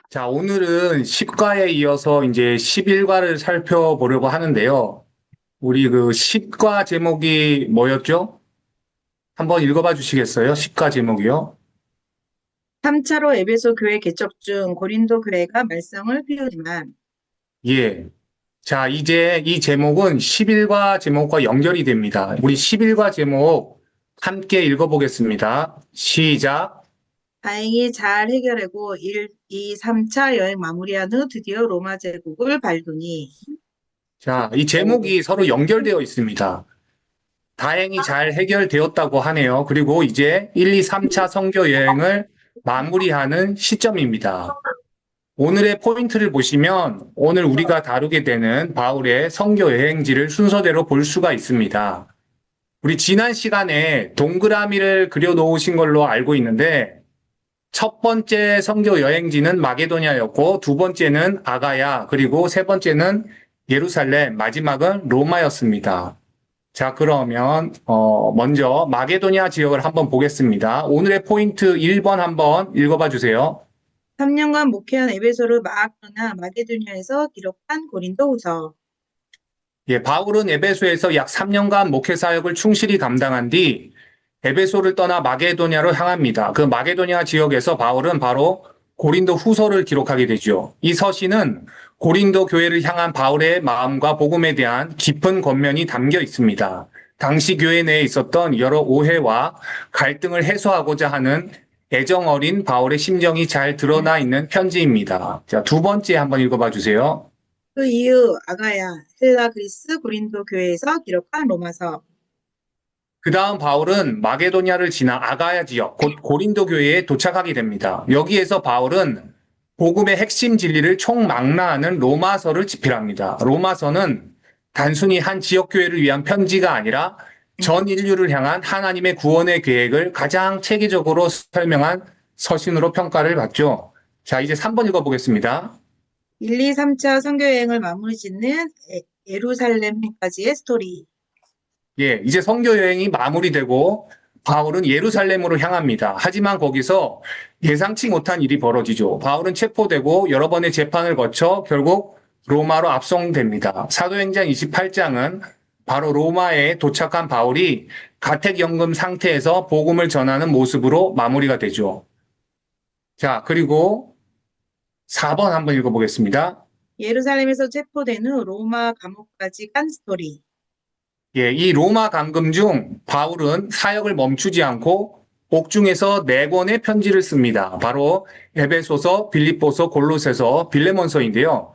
자, 오늘은 10과에 이어서 이제 11과를 살펴보려고 하는데요. 우리 그 10과 제목이 뭐였죠? 한번 읽어봐 주시겠어요? 10과 제목이요? 3차로 에베소 교회 개척 중 고린도 교회가 말썽을 피우지만 예. 자, 이제 이 제목은 11과 제목과 연결이 됩니다. 우리 11과 제목 함께 읽어보겠습니다. 시작. 다행히 잘 해결하고 1, 2, 3차 여행 마무리한 후 드디어 로마 제국을 밟으니 자, 이 제목이 서로 연결되어 있습니다. 다행히 잘 해결되었다고 하네요. 그리고 이제 1, 2, 3차 선교 여행을 마무리하는 시점입니다. 오늘의 포인트를 보시면 오늘 우리가 다루게 되는 바울의 선교 여행지를 순서대로 볼 수가 있습니다. 우리 지난 시간에 동그라미를 그려 놓으신 걸로 알고 있는데 첫 번째 선교 여행지는 마게도냐였고 두 번째는 아가야 그리고 세 번째는 예루살렘 마지막은 로마였습니다. 자, 그러면 먼저 마게도냐 지역을 한번 보겠습니다. 오늘의 포인트 1번 한번 읽어봐 주세요. 3년간 목회한 에베소를 막 떠나 마게도냐에서 기록한 고린도후서. 예, 바울은 에베소에서 약 3년간 목회 사역을 충실히 감당한 뒤 에베소를 떠나 마게도냐로 향합니다. 그 마게도냐 지역에서 바울은 바로 고린도 후서를 기록하게 되죠. 이 서신은 고린도 교회를 향한 바울의 마음과 복음에 대한 깊은 권면이 담겨 있습니다. 당시 교회 내에 있었던 여러 오해와 갈등을 해소하고자 하는 애정 어린 바울의 심정이 잘 드러나 있는 편지입니다. 자, 두 번째 한번 읽어봐 주세요. 그 이후 아가야, 헬라, 그리스, 고린도 교회에서 기록한 로마서. 그 다음 바울은 마게도냐를 지나 아가야 지역, 곧 고린도 교회에 도착하게 됩니다. 여기에서 바울은 복음의 핵심 진리를 총망라하는 로마서를 집필합니다. 로마서는 단순히 한 지역 교회를 위한 편지가 아니라 전 인류를 향한 하나님의 구원의 계획을 가장 체계적으로 설명한 서신으로 평가를 받죠. 자, 이제 3번 읽어보겠습니다. 1, 2, 3차 선교 여행을 마무리 짓는 예루살렘까지의 스토리. 예, 이제 선교 여행이 마무리되고 바울은 예루살렘으로 향합니다. 하지만 거기서 예상치 못한 일이 벌어지죠. 바울은 체포되고 여러 번의 재판을 거쳐 결국 로마로 압송됩니다. 사도행전 28장은 바로 로마에 도착한 바울이 가택연금 상태에서 복음을 전하는 모습으로 마무리가 되죠. 자, 그리고 4번 한번 읽어보겠습니다. 예루살렘에서 체포된 후 로마 감옥까지 간 스토리. 예, 이 로마 감금 중 바울은 사역을 멈추지 않고 옥중에서 네 권의 편지를 씁니다. 바로 에베소서, 빌립보서, 골로새서, 빌레몬서인데요.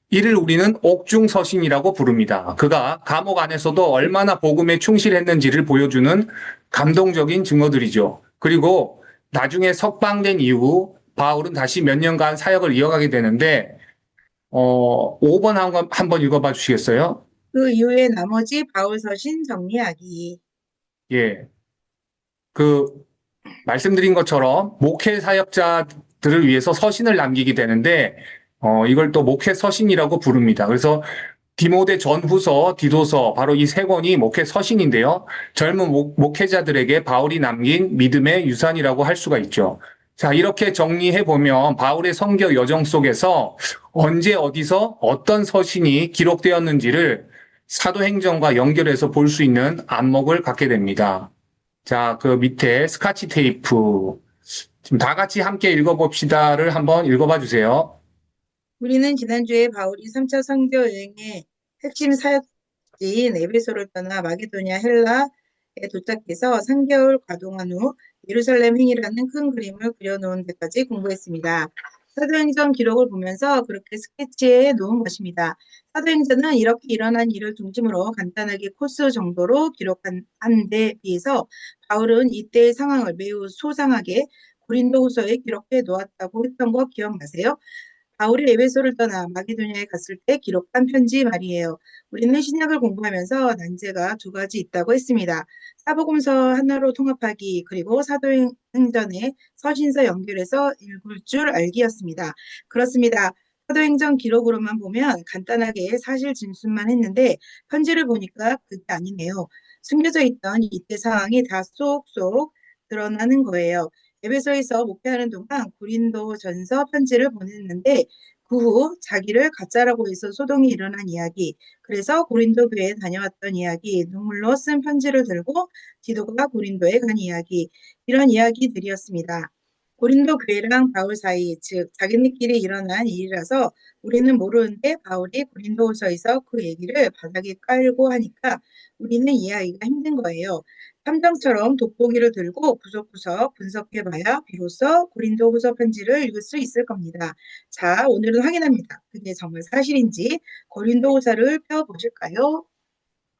이를 우리는 옥중 서신이라고 부릅니다. 그가 감옥 안에서도 얼마나 복음에 충실했는지를 보여주는 감동적인 증거들이죠. 그리고 나중에 석방된 이후 바울은 다시 몇 년간 사역을 이어가게 되는데 5번 한번 읽어봐 주시겠어요? 그 이후에 나머지 바울 서신 정리하기. 예. 그 말씀드린 것처럼 목회 사역자들을 위해서 서신을 남기게 되는데 이걸 또 목회 서신이라고 부릅니다. 그래서 디모데 전후서, 디도서 바로 이 세 권이 목회 서신인데요. 젊은 목회자들에게 바울이 남긴 믿음의 유산이라고 할 수가 있죠. 자, 이렇게 정리해 보면 바울의 선교 여정 속에서 언제 어디서 어떤 서신이 기록되었는지를 사도행전과 연결해서 볼 수 있는 안목을 갖게 됩니다. 자, 그 밑에 스카치 테이프. 지금 다 같이 함께 읽어봅시다를 한번 읽어봐 주세요. 우리는 지난주에 바울이 3차 선교 여행의 핵심 사역지인 에베소를 떠나 마게도냐 헬라에 도착해서 3개월 가동한 후 예루살렘 행이라는 큰 그림을 그려놓은 데까지 공부했습니다. 사도행전 기록을 보면서 그렇게 스케치해 놓은 것입니다. 사도행전은 이렇게 일어난 일을 중심으로 간단하게 코스 정도로 기록한 데 비해서 바울은 이때의 상황을 매우 소상하게 고린도후서에 기록해 놓았다고 했던 거 기억나세요? 바울이 에베소를 떠나 마게도냐에 갔을 때 기록한 편지 말이에요. 우리는 신약을 공부하면서 난제가 두 가지 있다고 했습니다. 사복음서 하나로 통합하기 그리고 사도행전의 서신서 연결해서 읽을 줄 알기였습니다. 그렇습니다. 사도행전 기록으로만 보면 간단하게 사실 진술만 했는데 편지를 보니까 그게 아니네요. 숨겨져 있던 이때 상황이 다 쏙쏙 드러나는 거예요. 에베소에서 목회하는 동안 고린도전서 편지를 보냈는데 그 후 자기를 가짜라고 해서 소동이 일어난 이야기, 그래서 고린도 교회에 다녀왔던 이야기, 눈물로 쓴 편지를 들고 디도가 고린도에 간 이야기, 이런 이야기들이었습니다. 고린도 교회랑 바울 사이, 즉 자기네끼리 일어난 일이라서 우리는 모르는데 바울이 고린도후서에서 그 얘기를 바닥에 깔고 하니까 우리는 이해하기가 힘든 거예요. 탐정처럼 돋보기를 들고 구석구석 분석해봐야 비로소 고린도후서 편지를 읽을 수 있을 겁니다. 자, 오늘은 확인합니다. 그게 정말 사실인지 고린도후서를 펴보실까요?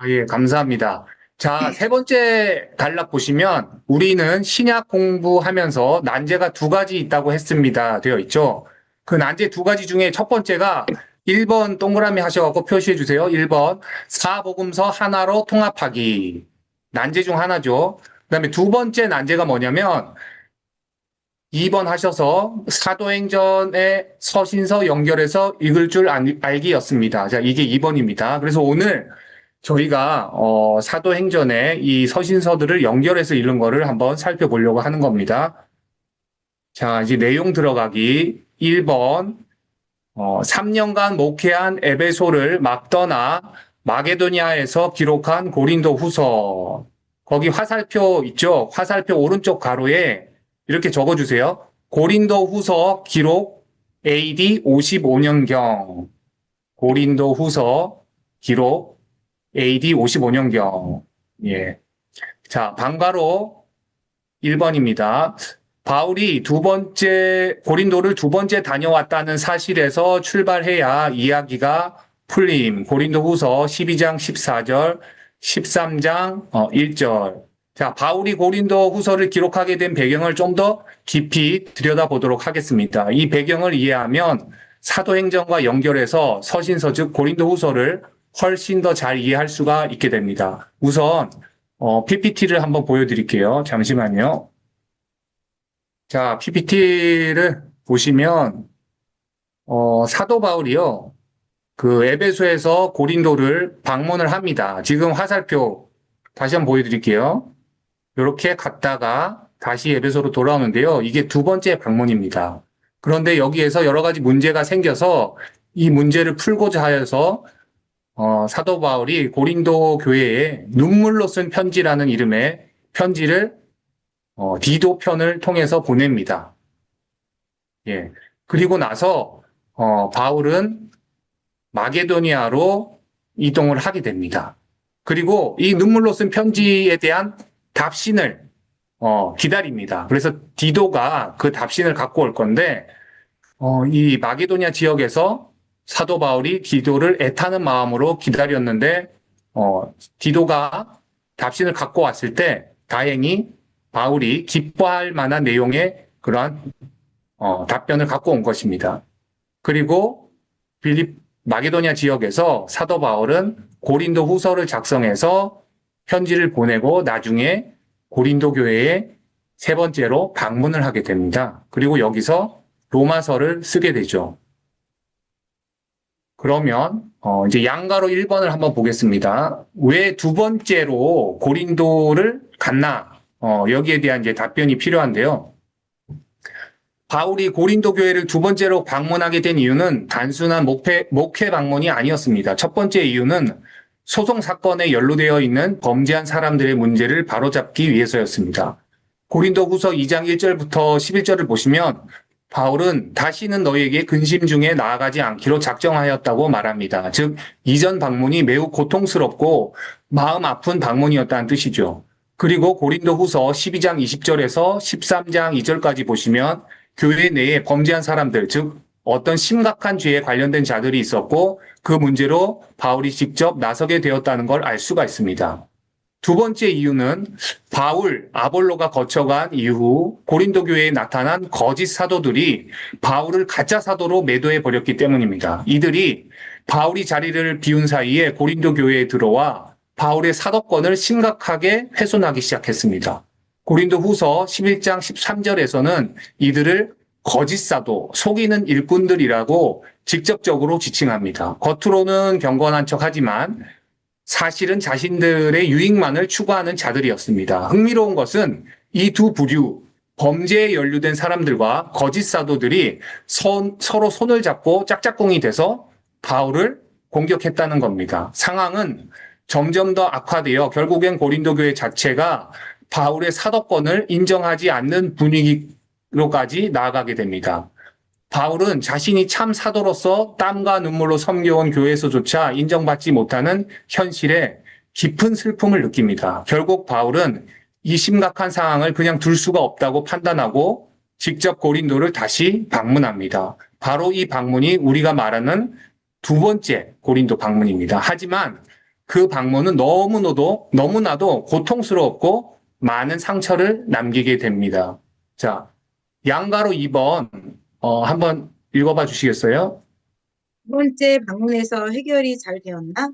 예, 감사합니다. 자, 세 번째 단락 보시면 우리는 신약 공부하면서 난제가 두 가지 있다고 했습니다. 되어 있죠. 그 난제 두 가지 중에 첫 번째가 1번 동그라미 하셔갖고 표시해 주세요. 1번 사복음서 하나로 통합하기. 난제 중 하나죠. 그다음에 두 번째 난제가 뭐냐면 2번 하셔서 사도행전의 서신서 연결해서 읽을 줄 알기였습니다. 자, 이게 2번입니다. 그래서 오늘 저희가 사도행전의 이 서신서들을 연결해서 읽는 거를 한번 살펴보려고 하는 겁니다. 자, 이제 내용 들어가기 1번 3년간 목회한 에베소를 막 떠나 마게도니아에서 기록한 고린도 후서. 거기 화살표 있죠? 화살표 오른쪽 가로에 이렇게 적어주세요. 고린도 후서 기록 AD 55년경. 고린도 후서 기록 AD 55년경. 예. 자, 방가로 1번입니다. 바울이 고린도를 두 번째 다녀왔다는 사실에서 출발해야 이야기가 풀림. 고린도 후서 12장 14절, 13장 1절. 자, 바울이 고린도 후서를 기록하게 된 배경을 좀 더 깊이 들여다보도록 하겠습니다. 이 배경을 이해하면 사도행전과 연결해서 서신서, 즉 고린도 후서를 훨씬 더 잘 이해할 수가 있게 됩니다. 우선 PPT를 한번 보여드릴게요. 잠시만요. 자, PPT를 보시면 사도 바울이요. 그 에베소에서 고린도를 방문을 합니다. 지금 화살표 다시 한번 보여드릴게요. 이렇게 갔다가 다시 에베소로 돌아오는데요. 이게 두 번째 방문입니다. 그런데 여기에서 여러 가지 문제가 생겨서 이 문제를 풀고자 하여서 사도 바울이 고린도 교회에 눈물로 쓴 편지라는 이름의 편지를 디도 편을 통해서 보냅니다. 예. 그리고 나서 바울은 마게도니아로 이동을 하게 됩니다. 그리고 이 눈물로 쓴 편지에 대한 답신을 기다립니다. 그래서 디도가 그 답신을 갖고 올 건데 이 마게도니아 지역에서 사도 바울이 디도를 애타는 마음으로 기다렸는데 디도가 답신을 갖고 왔을 때 다행히 바울이 기뻐할 만한 내용의 그러한 답변을 갖고 온 것입니다. 그리고 마게도니아 지역에서 사도 바울은 고린도 후서를 작성해서 편지를 보내고 나중에 고린도 교회에 세 번째로 방문을 하게 됩니다. 그리고 여기서 로마서를 쓰게 되죠. 그러면 이제 양가로 1번을 한번 보겠습니다. 왜 두 번째로 고린도를 갔나? 여기에 대한 이제 답변이 필요한데요. 바울이 고린도 교회를 두 번째로 방문하게 된 이유는 단순한 목회 방문이 아니었습니다. 첫 번째 이유는 소송 사건에 연루되어 있는 범죄한 사람들의 문제를 바로잡기 위해서였습니다. 고린도 후서 2장 1절부터 11절을 보시면 바울은 다시는 너희에게 근심 중에 나아가지 않기로 작정하였다고 말합니다. 즉 이전 방문이 매우 고통스럽고 마음 아픈 방문이었다는 뜻이죠. 그리고 고린도 후서 12장 20절에서 13장 2절까지 보시면 교회 내에 범죄한 사람들, 즉 어떤 심각한 죄에 관련된 자들이 있었고 그 문제로 바울이 직접 나서게 되었다는 걸 알 수가 있습니다. 두 번째 이유는 바울, 아볼로가 거쳐간 이후 고린도 교회에 나타난 거짓 사도들이 바울을 가짜 사도로 매도해 버렸기 때문입니다. 이들이 바울이 자리를 비운 사이에 고린도 교회에 들어와 바울의 사도권을 심각하게 훼손하기 시작했습니다. 고린도 후서 11장 13절에서는 이들을 거짓 사도, 속이는 일꾼들이라고 직접적으로 지칭합니다. 겉으로는 경건한 척하지만 사실은 자신들의 유익만을 추구하는 자들이었습니다. 흥미로운 것은 이 두 부류, 범죄에 연루된 사람들과 거짓 사도들이 서로 손을 잡고 짝짝꿍이 돼서 바울을 공격했다는 겁니다. 상황은 점점 더 악화되어 결국엔 고린도 교회 자체가 바울의 사도권을 인정하지 않는 분위기로까지 나아가게 됩니다. 바울은 자신이 참 사도로서 땀과 눈물로 섬겨온 교회에서조차 인정받지 못하는 현실에 깊은 슬픔을 느낍니다. 결국 바울은 이 심각한 상황을 그냥 둘 수가 없다고 판단하고 직접 고린도를 다시 방문합니다. 바로 이 방문이 우리가 말하는 두 번째 고린도 방문입니다. 하지만 그 방문은 너무나도 고통스러웠고 많은 상처를 남기게 됩니다. 자, 양가로 2번 한번 읽어봐 주시겠어요? 두 번째 방문에서 해결이 잘 되었나?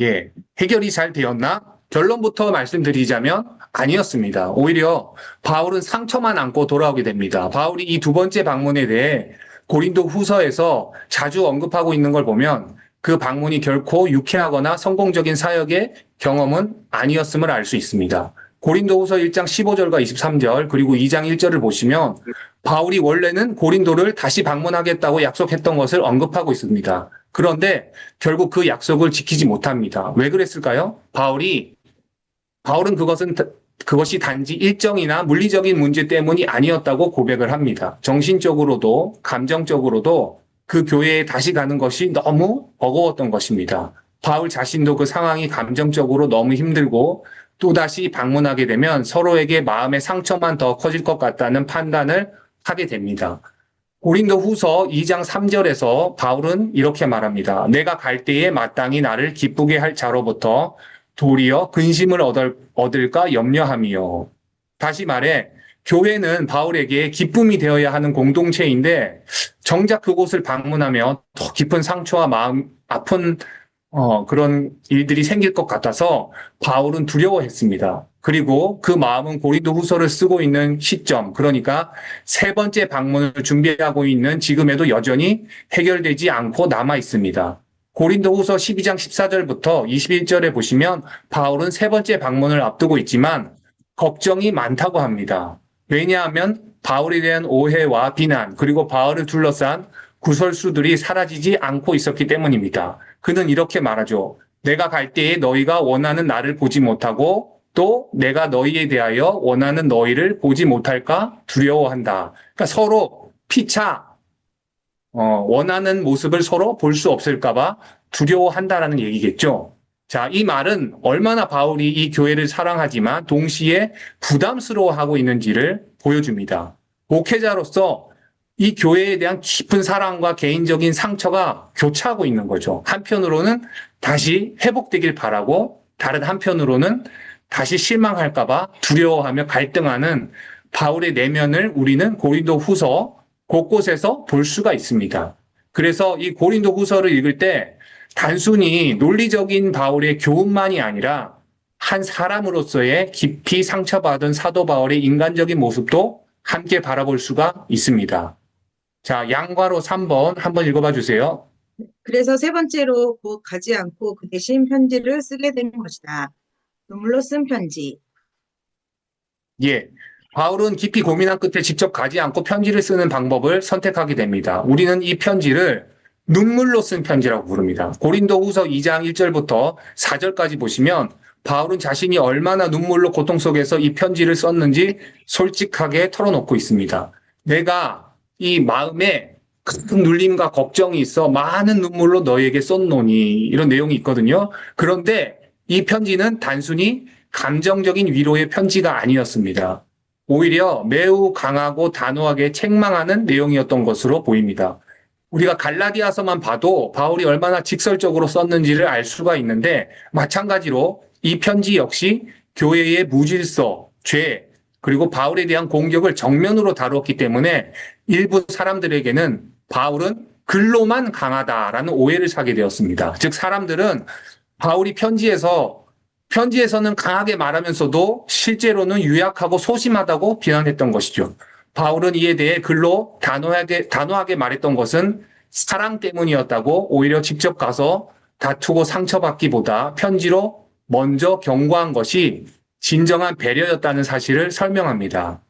예, 해결이 잘 되었나? 결론부터 말씀드리자면 아니었습니다. 오히려 바울은 상처만 안고 돌아오게 됩니다. 바울이 이 두 번째 방문에 대해 고린도 후서에서 자주 언급하고 있는 걸 보면 그 방문이 결코 유쾌하거나 성공적인 사역의 경험은 아니었음을 알 수 있습니다. 고린도 후서 1장 15절과 23절 그리고 2장 1절을 보시면 바울이 원래는 고린도를 다시 방문하겠다고 약속했던 것을 언급하고 있습니다. 그런데 결국 그 약속을 지키지 못합니다. 왜 그랬을까요? 바울은 그것이 단지 일정이나 물리적인 문제 때문이 아니었다고 고백을 합니다. 정신적으로도 감정적으로도 그 교회에 다시 가는 것이 너무 버거웠던 것입니다. 바울 자신도 그 상황이 감정적으로 너무 힘들고 또다시 방문하게 되면 서로에게 마음의 상처만 더 커질 것 같다는 판단을 하게 됩니다. 고린도 후서 2장 3절에서 바울은 이렇게 말합니다. 내가 갈 때에 마땅히 나를 기쁘게 할 자로부터 도리어 근심을 얻을까 염려함이요. 다시 말해 교회는 바울에게 기쁨이 되어야 하는 공동체인데 정작 그곳을 방문하면 더 깊은 상처와 마음 아픈 그런 일들이 생길 것 같아서 바울은 두려워했습니다. 그리고 그 마음은 고린도 후서를 쓰고 있는 시점, 그러니까 세 번째 방문을 준비하고 있는 지금에도 여전히 해결되지 않고 남아 있습니다. 고린도 후서 12장 14절부터 21절에 보시면 바울은 세 번째 방문을 앞두고 있지만 걱정이 많다고 합니다. 왜냐하면 바울에 대한 오해와 비난, 그리고 바울을 둘러싼 구설수들이 사라지지 않고 있었기 때문입니다. 그는 이렇게 말하죠. 내가 갈 때에 너희가 원하는 나를 보지 못하고 또 내가 너희에 대하여 원하는 너희를 보지 못할까 두려워한다. 그러니까 서로 피차 원하는 모습을 서로 볼 수 없을까봐 두려워한다라는 얘기겠죠. 자, 이 말은 얼마나 바울이 이 교회를 사랑하지만 동시에 부담스러워하고 있는지를 보여줍니다. 목회자로서 이 교회에 대한 깊은 사랑과 개인적인 상처가 교차하고 있는 거죠. 한편으로는 다시 회복되길 바라고 다른 한편으로는 다시 실망할까봐 두려워하며 갈등하는 바울의 내면을 우리는 고린도 후서 곳곳에서 볼 수가 있습니다. 그래서 이 고린도 후서를 읽을 때 단순히 논리적인 바울의 교훈만이 아니라 한 사람으로서의 깊이 상처받은 사도 바울의 인간적인 모습도 함께 바라볼 수가 있습니다. 자, 양과로 3번 한번 읽어봐 주세요. 그래서 세 번째로 곧 가지 않고 그 대신 편지를 쓰게 된 것이다. 눈물로 쓴 편지. 예. 바울은 깊이 고민한 끝에 직접 가지 않고 편지를 쓰는 방법을 선택하게 됩니다. 우리는 이 편지를 눈물로 쓴 편지라고 부릅니다. 고린도 후서 2장 1절부터 4절까지 보시면 바울은 자신이 얼마나 눈물로 고통 속에서 이 편지를 썼는지 솔직하게 털어놓고 있습니다. 내가 이 마음에 큰 눌림과 걱정이 있어 많은 눈물로 너에게 썼노니 이런 내용이 있거든요. 그런데 이 편지는 단순히 감정적인 위로의 편지가 아니었습니다. 오히려 매우 강하고 단호하게 책망하는 내용이었던 것으로 보입니다. 우리가 갈라디아서만 봐도 바울이 얼마나 직설적으로 썼는지를 알 수가 있는데 마찬가지로 이 편지 역시 교회의 무질서, 죄, 그리고 바울에 대한 공격을 정면으로 다루었기 때문에 일부 사람들에게는 바울은 글로만 강하다라는 오해를 사게 되었습니다. 즉 사람들은 바울이 편지에서는 강하게 말하면서도 실제로는 유약하고 소심하다고 비난했던 것이죠. 바울은 이에 대해 글로 단호하게 말했던 것은 사랑 때문이었다고 오히려 직접 가서 다투고 상처받기보다 편지로 먼저 경고한 것이 진정한 배려였다는 사실을 설명합니다.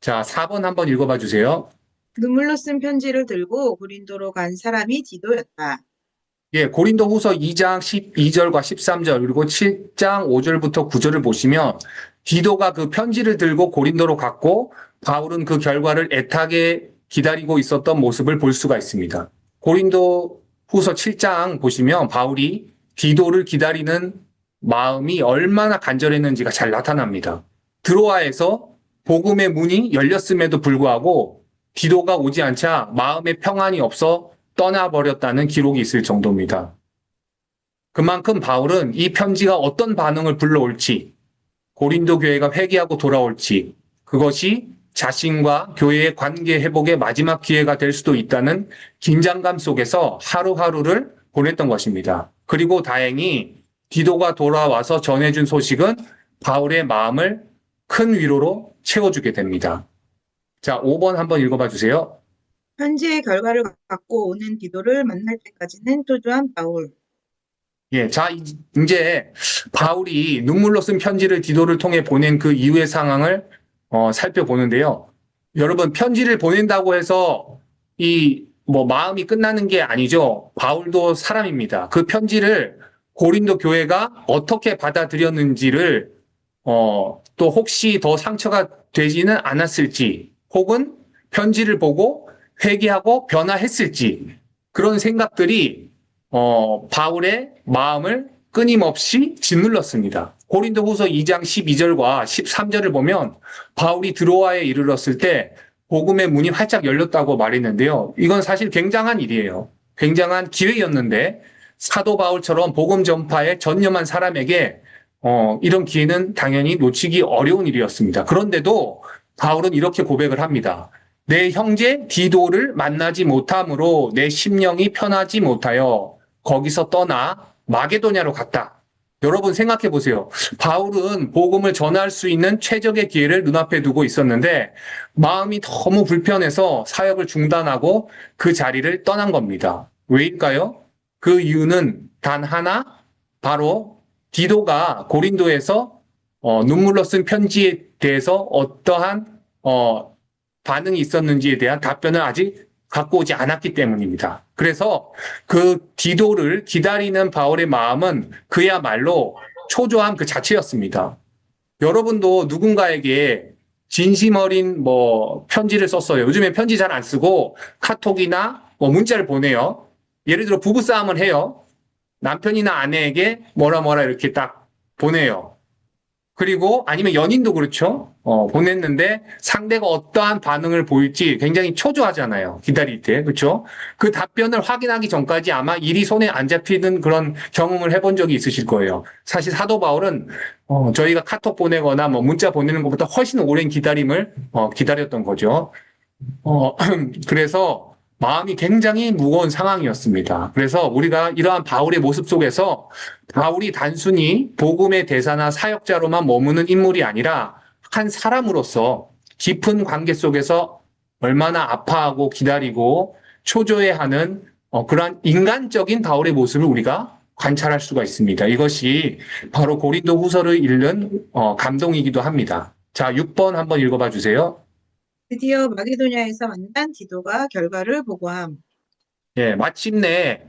자, 4번 한번 읽어봐 주세요. 눈물로 쓴 편지를 들고 고린도로 간 사람이 디도였다. 예, 고린도 후서 2장 12절과 13절, 그리고 7장 5절부터 9절을 보시면, 디도가 그 편지를 들고 고린도로 갔고, 바울은 그 결과를 애타게 기다리고 있었던 모습을 볼 수가 있습니다. 고린도 후서 7장 보시면, 바울이 디도를 기다리는 마음이 얼마나 간절했는지가 잘 나타납니다. 드로아에서 복음의 문이 열렸음에도 불구하고, 디도가 오지 않자 마음에 평안이 없어 떠나버렸다는 기록이 있을 정도입니다. 그만큼 바울은 이 편지가 어떤 반응을 불러올지, 고린도 교회가 회개하고 돌아올지, 그것이 자신과 교회의 관계 회복의 마지막 기회가 될 수도 있다는 긴장감 속에서 하루하루를 보냈던 것입니다. 그리고 다행히 디도가 돌아와서 전해준 소식은 바울의 마음을 큰 위로로 채워주게 됩니다. 자, 5번 한번 읽어봐 주세요. 편지의 결과를 갖고 오는 디도를 만날 때까지는 초조한 바울. 예, 자, 이제 바울이 눈물로 쓴 편지를 디도를 통해 보낸 그 이후의 상황을 살펴보는데요. 여러분, 편지를 보낸다고 해서 마음이 끝나는 게 아니죠. 바울도 사람입니다. 그 편지를 고린도 교회가 어떻게 받아들였는지를 또 혹시 더 상처가 되지는 않았을지, 혹은 편지를 보고 회개하고 변화했을지, 그런 생각들이 바울의 마음을 끊임없이 짓눌렀습니다. 고린도 후서 2장 12절과 13절을 보면 바울이 드로아에 이르렀을 때 복음의 문이 활짝 열렸다고 말했는데요. 이건 사실 굉장한 일이에요. 굉장한 기회였는데 사도 바울처럼 복음 전파에 전념한 사람에게 이런 기회는 당연히 놓치기 어려운 일이었습니다. 그런데도 바울은 이렇게 고백을 합니다. 내 형제 디도를 만나지 못함으로 내 심령이 편하지 못하여 거기서 떠나 마게도냐로 갔다. 여러분 생각해 보세요. 바울은 복음을 전할 수 있는 최적의 기회를 눈앞에 두고 있었는데 마음이 너무 불편해서 사역을 중단하고 그 자리를 떠난 겁니다. 왜일까요? 그 이유는 단 하나, 바로 디도가 고린도에서 눈물로 쓴 편지에 대해서 어떠한 반응이 있었는지에 대한 답변을 아직 갖고 오지 않았기 때문입니다. 그래서 그 디도를 기다리는 바울의 마음은 그야말로 초조함 그 자체였습니다. 여러분도 누군가에게 진심 어린 편지를 썼어요. 요즘에 편지 잘 안 쓰고 카톡이나 문자를 보내요. 예를 들어 부부싸움을 해요. 남편이나 아내에게 뭐라 이렇게 딱 보내요. 그리고 아니면 연인도 그렇죠. 보냈는데 상대가 어떠한 반응을 보일지 굉장히 초조하잖아요. 기다릴 때. 그렇죠? 그 답변을 확인하기 전까지 아마 일이 손에 안 잡히는 그런 경험을 해본 적이 있으실 거예요. 사실 사도 바울은 저희가 카톡 보내거나 문자 보내는 것보다 훨씬 오랜 기다림을 기다렸던 거죠. 그래서 마음이 굉장히 무거운 상황이었습니다. 그래서 우리가 이러한 바울의 모습 속에서 바울이 단순히 복음의 대사나 사역자로만 머무는 인물이 아니라 한 사람으로서 깊은 관계 속에서 얼마나 아파하고 기다리고 초조해하는 그러한 인간적인 바울의 모습을 우리가 관찰할 수가 있습니다. 이것이 바로 고린도 후서를 읽는 감동이기도 합니다. 자, 6번 한번 읽어봐 주세요. 드디어 마게도냐에서 만난 디도가 결과를 보고함. 예, 마침내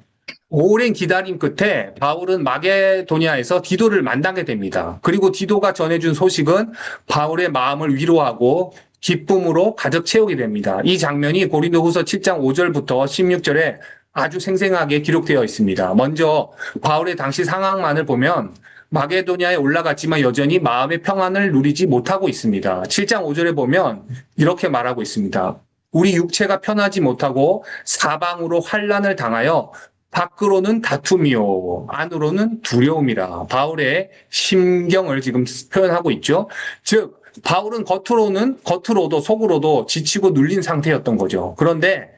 오랜 기다림 끝에 바울은 마게도냐에서 디도를 만나게 됩니다. 그리고 디도가 전해준 소식은 바울의 마음을 위로하고 기쁨으로 가득 채우게 됩니다. 이 장면이 고린도후서 7장 5절부터 16절에 아주 생생하게 기록되어 있습니다. 먼저 바울의 당시 상황만을 보면 마게도냐에 올라갔지만 여전히 마음의 평안을 누리지 못하고 있습니다. 7장 5절에 보면 이렇게 말하고 있습니다. 우리 육체가 편하지 못하고 사방으로 환난을 당하여 밖으로는 다툼이요 안으로는 두려움이라. 바울의 심경을 지금 표현하고 있죠. 즉 바울은 겉으로도 속으로도 지치고 눌린 상태였던 거죠. 그런데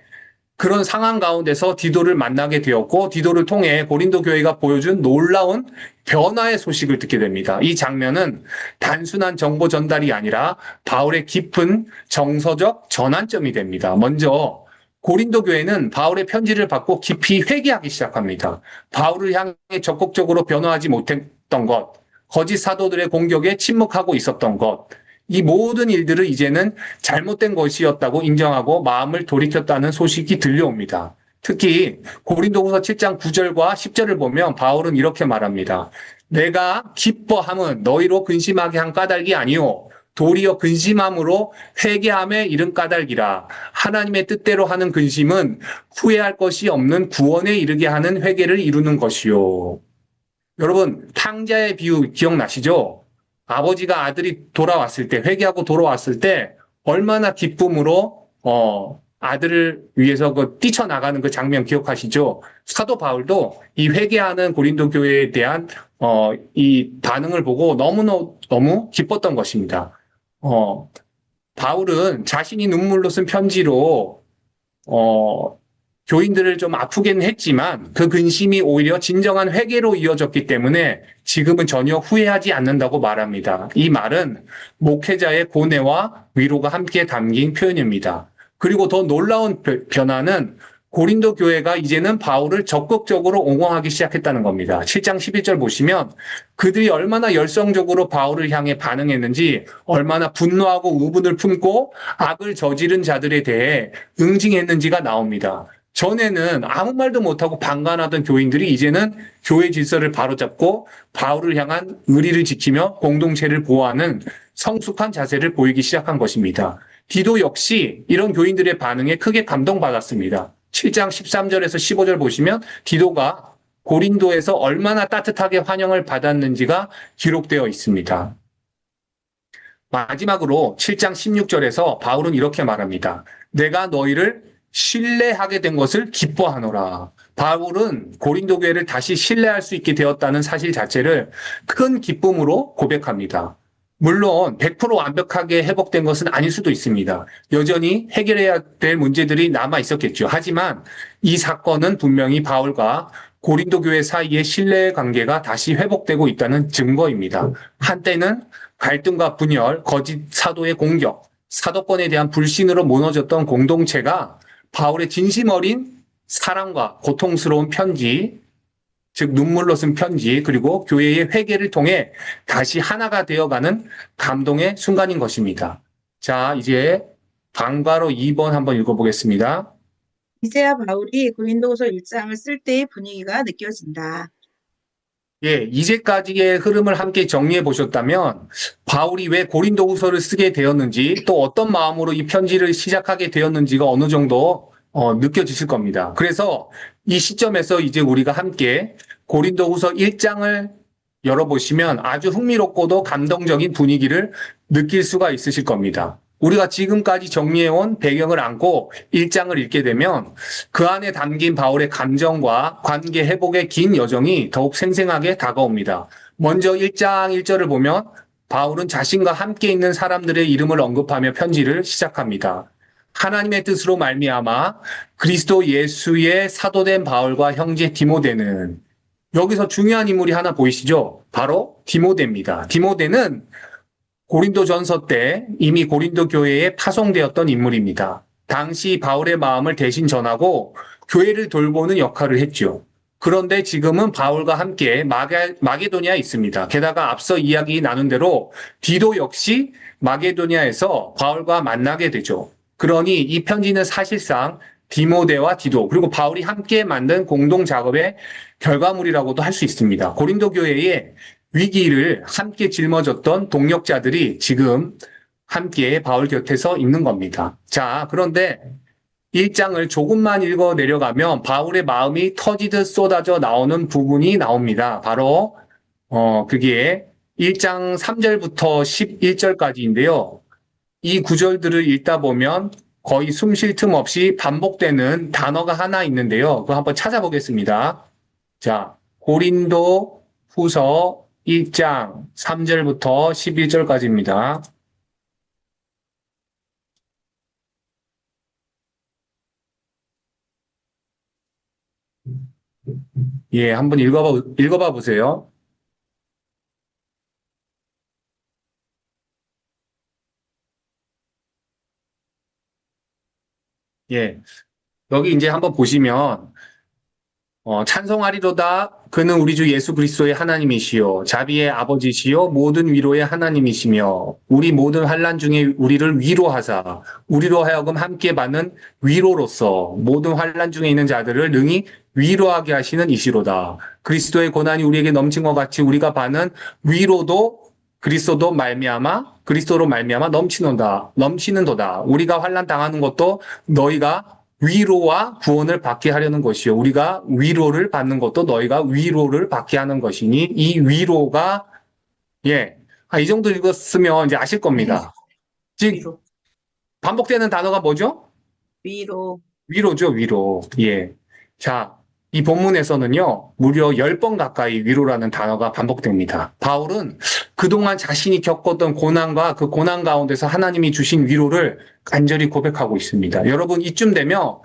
그런 상황 가운데서 디도를 만나게 되었고 디도를 통해 고린도 교회가 보여준 놀라운 변화의 소식을 듣게 됩니다. 이 장면은 단순한 정보 전달이 아니라 바울의 깊은 정서적 전환점이 됩니다. 먼저 고린도 교회는 바울의 편지를 받고 깊이 회개하기 시작합니다. 바울을 향해 적극적으로 변화하지 못했던 것, 거짓 사도들의 공격에 침묵하고 있었던 것, 이 모든 일들을 이제는 잘못된 것이었다고 인정하고 마음을 돌이켰다는 소식이 들려옵니다. 특히 고린도후서 7장 9절과 10절을 보면 바울은 이렇게 말합니다. 내가 기뻐함은 너희로 근심하게 한 까닭이 아니요 도리어 근심함으로 회개함에 이른 까닭이라. 하나님의 뜻대로 하는 근심은 후회할 것이 없는 구원에 이르게 하는 회개를 이루는 것이요. 여러분, 탕자의 비유 기억나시죠? 아버지가 아들이 돌아왔을 때, 회개하고 돌아왔을 때, 얼마나 기쁨으로, 아들을 위해서 뛰쳐나가는 그 장면 기억하시죠? 사도 바울도 이 회개하는 고린도 교회에 대한, 이 반응을 보고 너무 기뻤던 것입니다. 바울은 자신이 눈물로 쓴 편지로, 어, 교인들을 좀 아프긴 했지만 그 근심이 오히려 진정한 회개로 이어졌기 때문에 지금은 전혀 후회하지 않는다고 말합니다. 이 말은 목회자의 고뇌와 위로가 함께 담긴 표현입니다. 그리고 더 놀라운 변화는 고린도 교회가 이제는 바울을 적극적으로 옹호하기 시작했다는 겁니다. 7장 11절 보시면 그들이 얼마나 열성적으로 바울을 향해 반응했는지, 얼마나 분노하고 우분을 품고 악을 저지른 자들에 대해 응징했는지가 나옵니다. 전에는 아무 말도 못하고 방관하던 교인들이 이제는 교회 질서를 바로잡고 바울을 향한 의리를 지키며 공동체를 보호하는 성숙한 자세를 보이기 시작한 것입니다. 디도 역시 이런 교인들의 반응에 크게 감동받았습니다. 7장 13절에서 15절 보시면 디도가 고린도에서 얼마나 따뜻하게 환영을 받았는지가 기록되어 있습니다. 마지막으로 7장 16절에서 바울은 이렇게 말합니다. 내가 너희를 신뢰하게 된 것을 기뻐하노라. 바울은 고린도 교회를 다시 신뢰할 수 있게 되었다는 사실 자체를 큰 기쁨으로 고백합니다. 물론 100% 완벽하게 회복된 것은 아닐 수도 있습니다. 여전히 해결해야 될 문제들이 남아 있었겠죠. 하지만 이 사건은 분명히 바울과 고린도 교회 사이의 신뢰 관계가 다시 회복되고 있다는 증거입니다. 한때는 갈등과 분열, 거짓 사도의 공격, 사도권에 대한 불신으로 무너졌던 공동체가 바울의 진심 어린 사랑과 고통스러운 편지, 즉 눈물로 쓴 편지, 그리고 교회의 회개를 통해 다시 하나가 되어가는 감동의 순간인 것입니다. 자, 이제 방과로 2번 한번 읽어보겠습니다. 이제야 바울이 고린도후서 1장을 쓸 때의 분위기가 느껴진다. 예, 이제까지의 흐름을 함께 정리해 보셨다면 바울이 왜 고린도후서를 쓰게 되었는지, 또 어떤 마음으로 이 편지를 시작하게 되었는지가 어느 정도 느껴지실 겁니다. 그래서 이 시점에서 이제 우리가 함께 고린도후서 1장을 열어보시면 아주 흥미롭고도 감동적인 분위기를 느낄 수가 있으실 겁니다. 우리가 지금까지 정리해온 배경을 안고 1장을 읽게 되면 그 안에 담긴 바울의 감정과 관계 회복의 긴 여정이 더욱 생생하게 다가옵니다. 먼저 1장 1절을 보면 바울은 자신과 함께 있는 사람들의 이름을 언급하며 편지를 시작합니다. 하나님의 뜻으로 말미암아 그리스도 예수의 사도된 바울과 형제 디모데는, 여기서 중요한 인물이 하나 보이시죠? 바로 디모데입니다. 디모데는 고린도전서 때 이미 고린도 교회에 파송되었던 인물입니다. 당시 바울의 마음을 대신 전하고 교회를 돌보는 역할을 했죠. 그런데 지금은 바울과 함께 마게도니아에 있습니다. 게다가 앞서 이야기 나눈 대로 디도 역시 마게도니아에서 바울과 만나게 되죠. 그러니 이 편지는 사실상 디모데와 디도, 그리고 바울이 함께 만든 공동 작업의 결과물이라고도 할 수 있습니다. 고린도 교회에 위기를 함께 짊어졌던 동역자들이 지금 함께 바울 곁에서 있는 겁니다. 자, 그런데 1장을 조금만 읽어 내려가면 바울의 마음이 터지듯 쏟아져 나오는 부분이 나옵니다. 바로 그게 1장 3절부터 11절까지인데요. 이 구절들을 읽다 보면 거의 숨 쉴 틈 없이 반복되는 단어가 하나 있는데요. 그거 한번 찾아보겠습니다. 자, 고린도 후서 1장 3절부터 11절까지입니다. 예, 한번 읽어봐 보세요. 예, 여기 이제 한번 보시면 찬송하리로다. 그는 우리 주 예수 그리스도의 하나님이시요 자비의 아버지시요 모든 위로의 하나님이시며 우리 모든 환난 중에 우리를 위로하사 우리로 하여금 함께 받는 위로로서 모든 환난 중에 있는 자들을 능히 위로하게 하시는 이시로다. 그리스도의 고난이 우리에게 넘친 것 같이 우리가 받는 위로도 그리스도로 말미암아 넘치는도다. 우리가 환난 당하는 것도 너희가 위로와 구원을 받게 하려는 것이요. 우리가 위로를 받는 것도 너희가 위로를 받게 하는 것이니 이 위로가 예. 이 정도 읽었으면 이제 아실 겁니다. 즉 위로, 반복되는 단어가 뭐죠? 위로. 위로죠, 위로. 예. 자, 이 본문에서는요, 무려 10번 가까이 위로라는 단어가 반복됩니다. 바울은 그동안 자신이 겪었던 고난과 그 고난 가운데서 하나님이 주신 위로를 간절히 고백하고 있습니다. 여러분, 이쯤 되면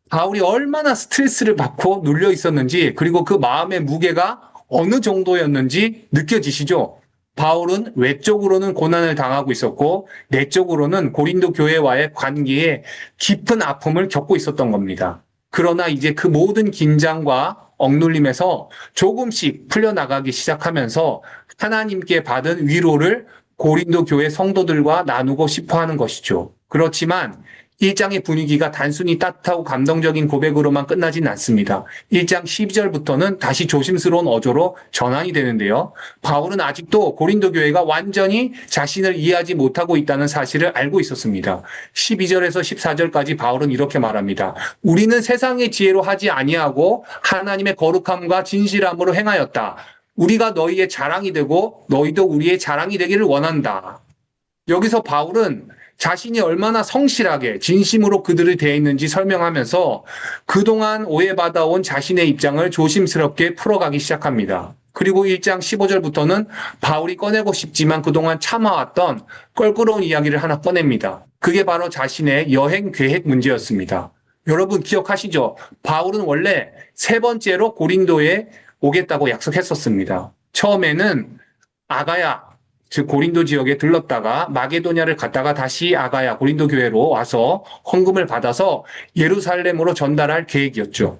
바울이 얼마나 스트레스를 받고 눌려 있었는지, 그리고 그 마음의 무게가 어느 정도였는지 느껴지시죠? 바울은 외적으로는 고난을 당하고 있었고, 내적으로는 고린도 교회와의 관계에 깊은 아픔을 겪고 있었던 겁니다. 그러나 이제 그 모든 긴장과 억눌림에서 조금씩 풀려나가기 시작하면서 하나님께 받은 위로를 고린도 교회 성도들과 나누고 싶어 하는 것이죠. 그렇지만 1장의 분위기가 단순히 따뜻하고 감동적인 고백으로만 끝나진 않습니다. 1장 12절부터는 다시 조심스러운 어조로 전환이 되는데요. 바울은 아직도 고린도 교회가 완전히 자신을 이해하지 못하고 있다는 사실을 알고 있었습니다. 12절에서 14절까지 바울은 이렇게 말합니다. 우리는 세상의 지혜로 하지 아니하고 하나님의 거룩함과 진실함으로 행하였다. 우리가 너희의 자랑이 되고 너희도 우리의 자랑이 되기를 원한다. 여기서 바울은 자신이 얼마나 성실하게 진심으로 그들을 대했는지 설명하면서 그동안 오해받아온 자신의 입장을 조심스럽게 풀어가기 시작합니다. 그리고 1장 15절부터는 바울이 꺼내고 싶지만 그동안 참아왔던 껄끄러운 이야기를 하나 꺼냅니다. 그게 바로 자신의 여행 계획 문제였습니다. 여러분 기억하시죠? 바울은 원래 세 번째로 고린도에 오겠다고 약속했었습니다. 처음에는 아가야, 즉 고린도 지역에 들렀다가 마게도냐를 갔다가 다시 아가야 고린도 교회로 와서 헌금을 받아서 예루살렘으로 전달할 계획이었죠.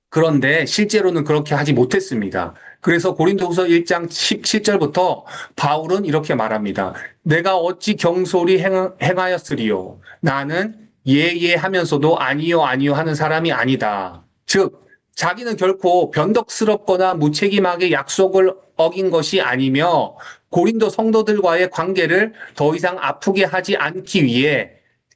그런데 실제로는 그렇게 하지 못했습니다. 그래서 고린도후서 1장 17절부터 바울은 이렇게 말합니다. 내가 어찌 경솔히 행하였으리요. 나는 예예 하면서도 아니요 아니요 하는 사람이 아니다. 즉 자기는 결코 변덕스럽거나 무책임하게 약속을 어긴 것이 아니며 고린도 성도들과의 관계를 더 이상 아프게 하지 않기 위해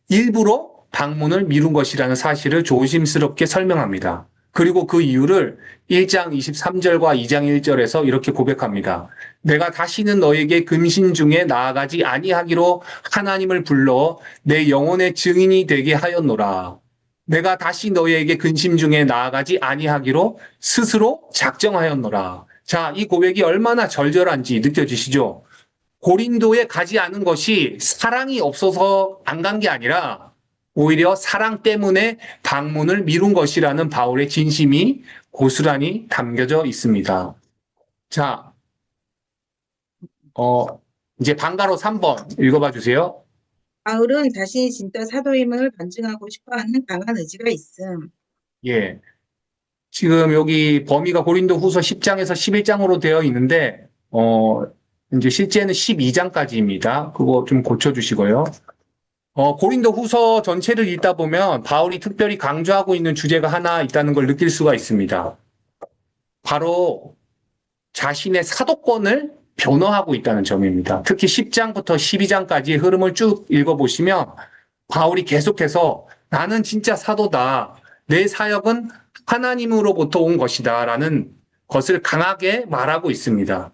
일부러 방문을 미룬 것이라는 사실을 조심스럽게 설명합니다. 그리고 그 이유를 1장 23절과 2장 1절에서 이렇게 고백합니다. 내가 다시는 너에게 금신 중에 나아가지 아니하기로 하나님을 불러 내 영혼의 증인이 되게 하였노라. 내가 다시 너희에게 근심 중에 나아가지 아니하기로 스스로 작정하였노라. 자, 이 고백이 얼마나 절절한지 느껴지시죠? 고린도에 가지 않은 것이 사랑이 없어서 안 간 게 아니라 오히려 사랑 때문에 방문을 미룬 것이라는 바울의 진심이 고스란히 담겨져 있습니다. 자, 이제 방가로 3번 읽어봐 주세요. 바울은 자신이 진짜 사도임을 반증하고 싶어하는 강한 의지가 있음. 예. 지금 여기 범위가 고린도 후서 10장에서 11장으로 되어 있는데, 이제 실제는 12장까지입니다. 그거 좀 고쳐주시고요. 고린도 후서 전체를 읽다 보면 바울이 특별히 강조하고 있는 주제가 하나 있다는 걸 느낄 수가 있습니다. 바로 자신의 사도권을 변호하고 있다는 점입니다. 특히 10장부터 12장까지의 흐름을 쭉 읽어보시면 바울이 계속해서 나는 진짜 사도다. 내 사역은 하나님으로부터 온 것이다. 라는 것을 강하게 말하고 있습니다.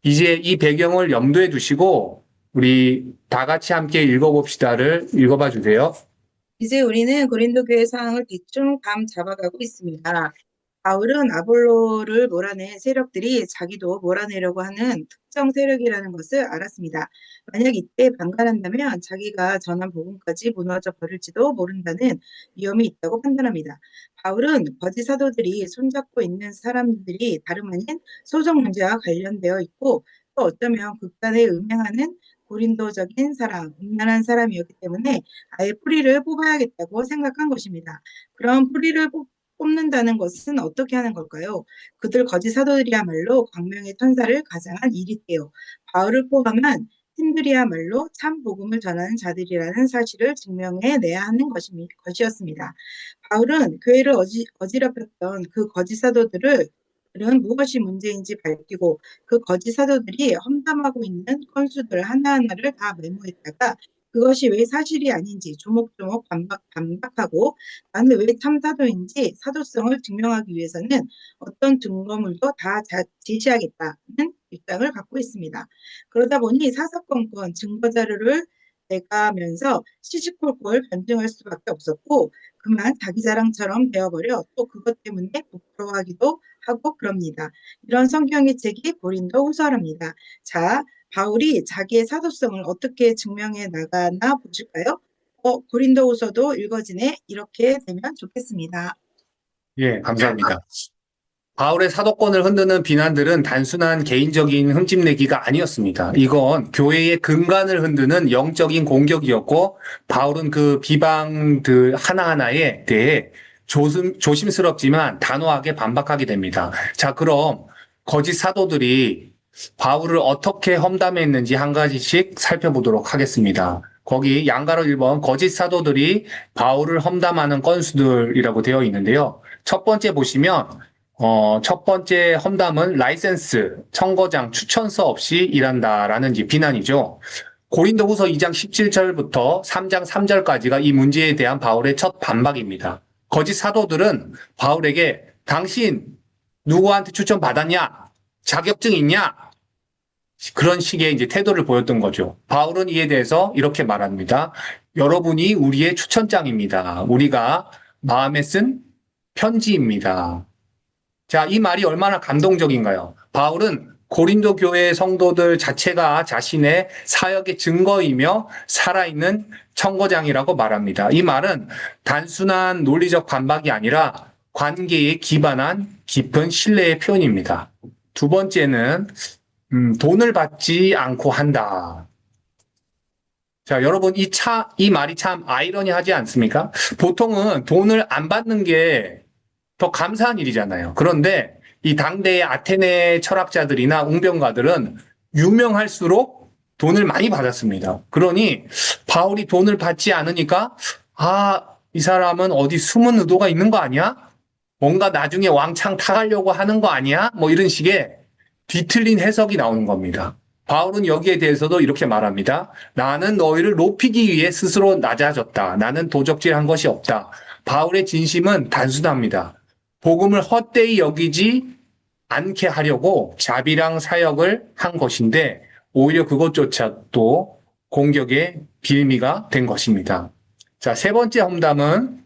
이제 이 배경을 염두에 두시고 우리 다 같이 함께 읽어봅시다를 읽어봐 주세요. 이제 우리는 고린도 교회 상황을 대충 감 잡아가고 있습니다. 바울은 아볼로를 몰아낸 세력들이 자기도 몰아내려고 하는 특정 세력이라는 것을 알았습니다. 만약 이때 방관한다면 자기가 전한 복음까지 무너져 버릴지도 모른다는 위험이 있다고 판단합니다. 바울은 거짓 사도들이 손잡고 있는 사람들이 다름 아닌 소정 문제와 관련되어 있고 또 어쩌면 극단에 음행하는 고린도적인 사람, 음란한 사람이었기 때문에 아예 뿌리를 뽑아야겠다고 생각한 것입니다. 그럼 뿌리를 뽑는다는 것은 어떻게 하는 걸까요? 그들 거짓 사도들이야말로 광명의 천사를 가장한 이리테요. 바울을 포함한 신들이야말로 참 복음을 전하는 자들이라는 사실을 증명해내야 하는 것이었습니다. 바울은 교회를 어지럽혔던 그 거짓 사도들을 은 무엇이 문제인지 밝히고 그 거짓 사도들이 험담하고 있는 건수들 하나하나를 다 메모했다가 그것이 왜 사실이 아닌지 조목조목 반박하고 나는 왜 참사도인지 사도성을 증명하기 위해서는 어떤 증거물도 다 제시하겠다는 입장을 갖고 있습니다. 그러다 보니 사사건건 증거 자료를 내가면서 시시콜콜 변증할 수밖에 없었고 그만 자기 자랑처럼 되어버려 또 그것 때문에 부끄러워하기도 하고 그럽니다. 이런 성경의 책이 고린도 후서랍니다. 자, 바울이 자기의 사도성을 어떻게 증명해 나가나 보실까요? 고린도 후서도 읽어지네. 이렇게 되면 좋겠습니다. 예, 감사합니다. 바울의 사도권을 흔드는 비난들은 단순한 개인적인 흠집내기가 아니었습니다. 이건 교회의 근간을 흔드는 영적인 공격이었고, 바울은 그 비방들 하나하나에 대해 조심스럽지만 단호하게 반박하게 됩니다. 자, 그럼 거짓 사도들이 바울을 어떻게 험담했는지 한 가지씩 살펴보도록 하겠습니다. 거기 양가로 1번 거짓 사도들이 바울을 험담하는 건수들이라고 되어 있는데요. 첫 번째 보시면 첫 번째 험담은 라이센스, 청거장, 추천서 없이 일한다라는 비난이죠. 고린도후서 2장 17절부터 3장 3절까지가 이 문제에 대한 바울의 첫 반박입니다. 거짓 사도들은 바울에게 당신 누구한테 추천 받았냐? 자격증 있냐? 그런 식의 태도를 보였던 거죠. 바울은 이에 대해서 이렇게 말합니다. 여러분이 우리의 추천장입니다. 우리가 마음에 쓴 편지입니다. 자, 이 말이 얼마나 감동적인가요? 바울은 고린도 교회 성도들 자체가 자신의 사역의 증거이며 살아있는 청거장이라고 말합니다. 이 말은 단순한 논리적 반박이 아니라 관계에 기반한 깊은 신뢰의 표현입니다. 두 번째는 돈을 받지 않고 한다. 자, 여러분 이 말이 참 아이러니하지 않습니까? 보통은 돈을 안 받는 게 더 감사한 일이잖아요. 그런데 이 당대의 아테네 철학자들이나 웅변가들은 유명할수록 돈을 많이 받았습니다. 그러니 바울이 돈을 받지 않으니까 이 사람은 어디 숨은 의도가 있는 거 아니야? 뭔가 나중에 왕창 타가려고 하는 거 아니야? 뭐 이런 식의 뒤틀린 해석이 나오는 겁니다. 바울은 여기에 대해서도 이렇게 말합니다. 나는 너희를 높이기 위해 스스로 낮아졌다. 나는 도적질한 것이 없다. 바울의 진심은 단순합니다. 복음을 헛되이 여기지 않게 하려고 자비랑 사역을 한 것인데 오히려 그것조차도 공격의 빌미가 된 것입니다. 자, 세 번째 험담은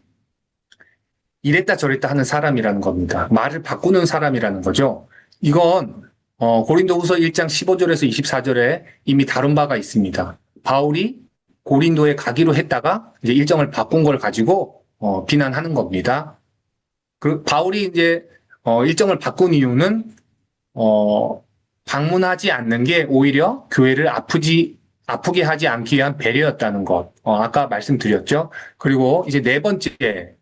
이랬다 저랬다 하는 사람이라는 겁니다. 말을 바꾸는 사람이라는 거죠. 이건 고린도후서 1장 15절에서 24절에 이미 다룬 바가 있습니다. 바울이 고린도에 가기로 했다가 이제 일정을 바꾼 걸 가지고 비난하는 겁니다. 바울이 일정을 바꾼 이유는 방문하지 않는 게 오히려 교회를 아프게 하지 않기 위한 배려였다는 것. 아까 말씀드렸죠. 그리고 이제 네 번째,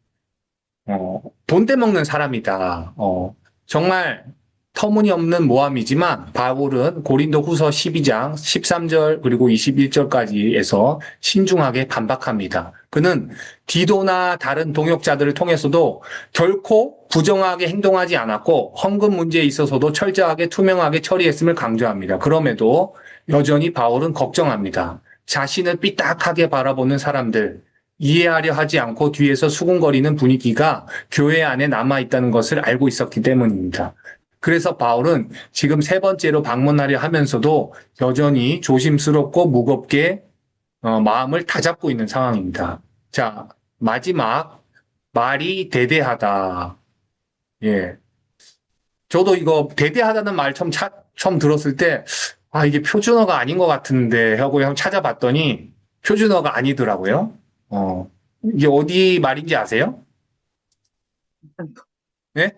돈 떼먹는 사람이다. 정말 터무니없는 모함이지만 바울은 고린도 후서 12장 13절 그리고 21절까지에서 신중하게 반박합니다. 그는 디도나 다른 동역자들을 통해서도 결코 부정하게 행동하지 않았고 헌금 문제에 있어서도 철저하게 투명하게 처리했음을 강조합니다. 그럼에도 여전히 바울은 걱정합니다. 자신을 삐딱하게 바라보는 사람들, 이해하려 하지 않고 뒤에서 수군거리는 분위기가 교회 안에 남아있다는 것을 알고 있었기 때문입니다. 그래서 바울은 지금 세 번째로 방문하려 하면서도 여전히 조심스럽고 무겁게 마음을 다잡고 있는 상황입니다. 자, 마지막 말이 대대하다. 예, 저도 이거 대대하다는 말 처음 들었을 때 이게 표준어가 아닌 것 같은데 하고 한번 찾아봤더니 표준어가 아니더라고요. 이게 어디 말인지 아세요? 네?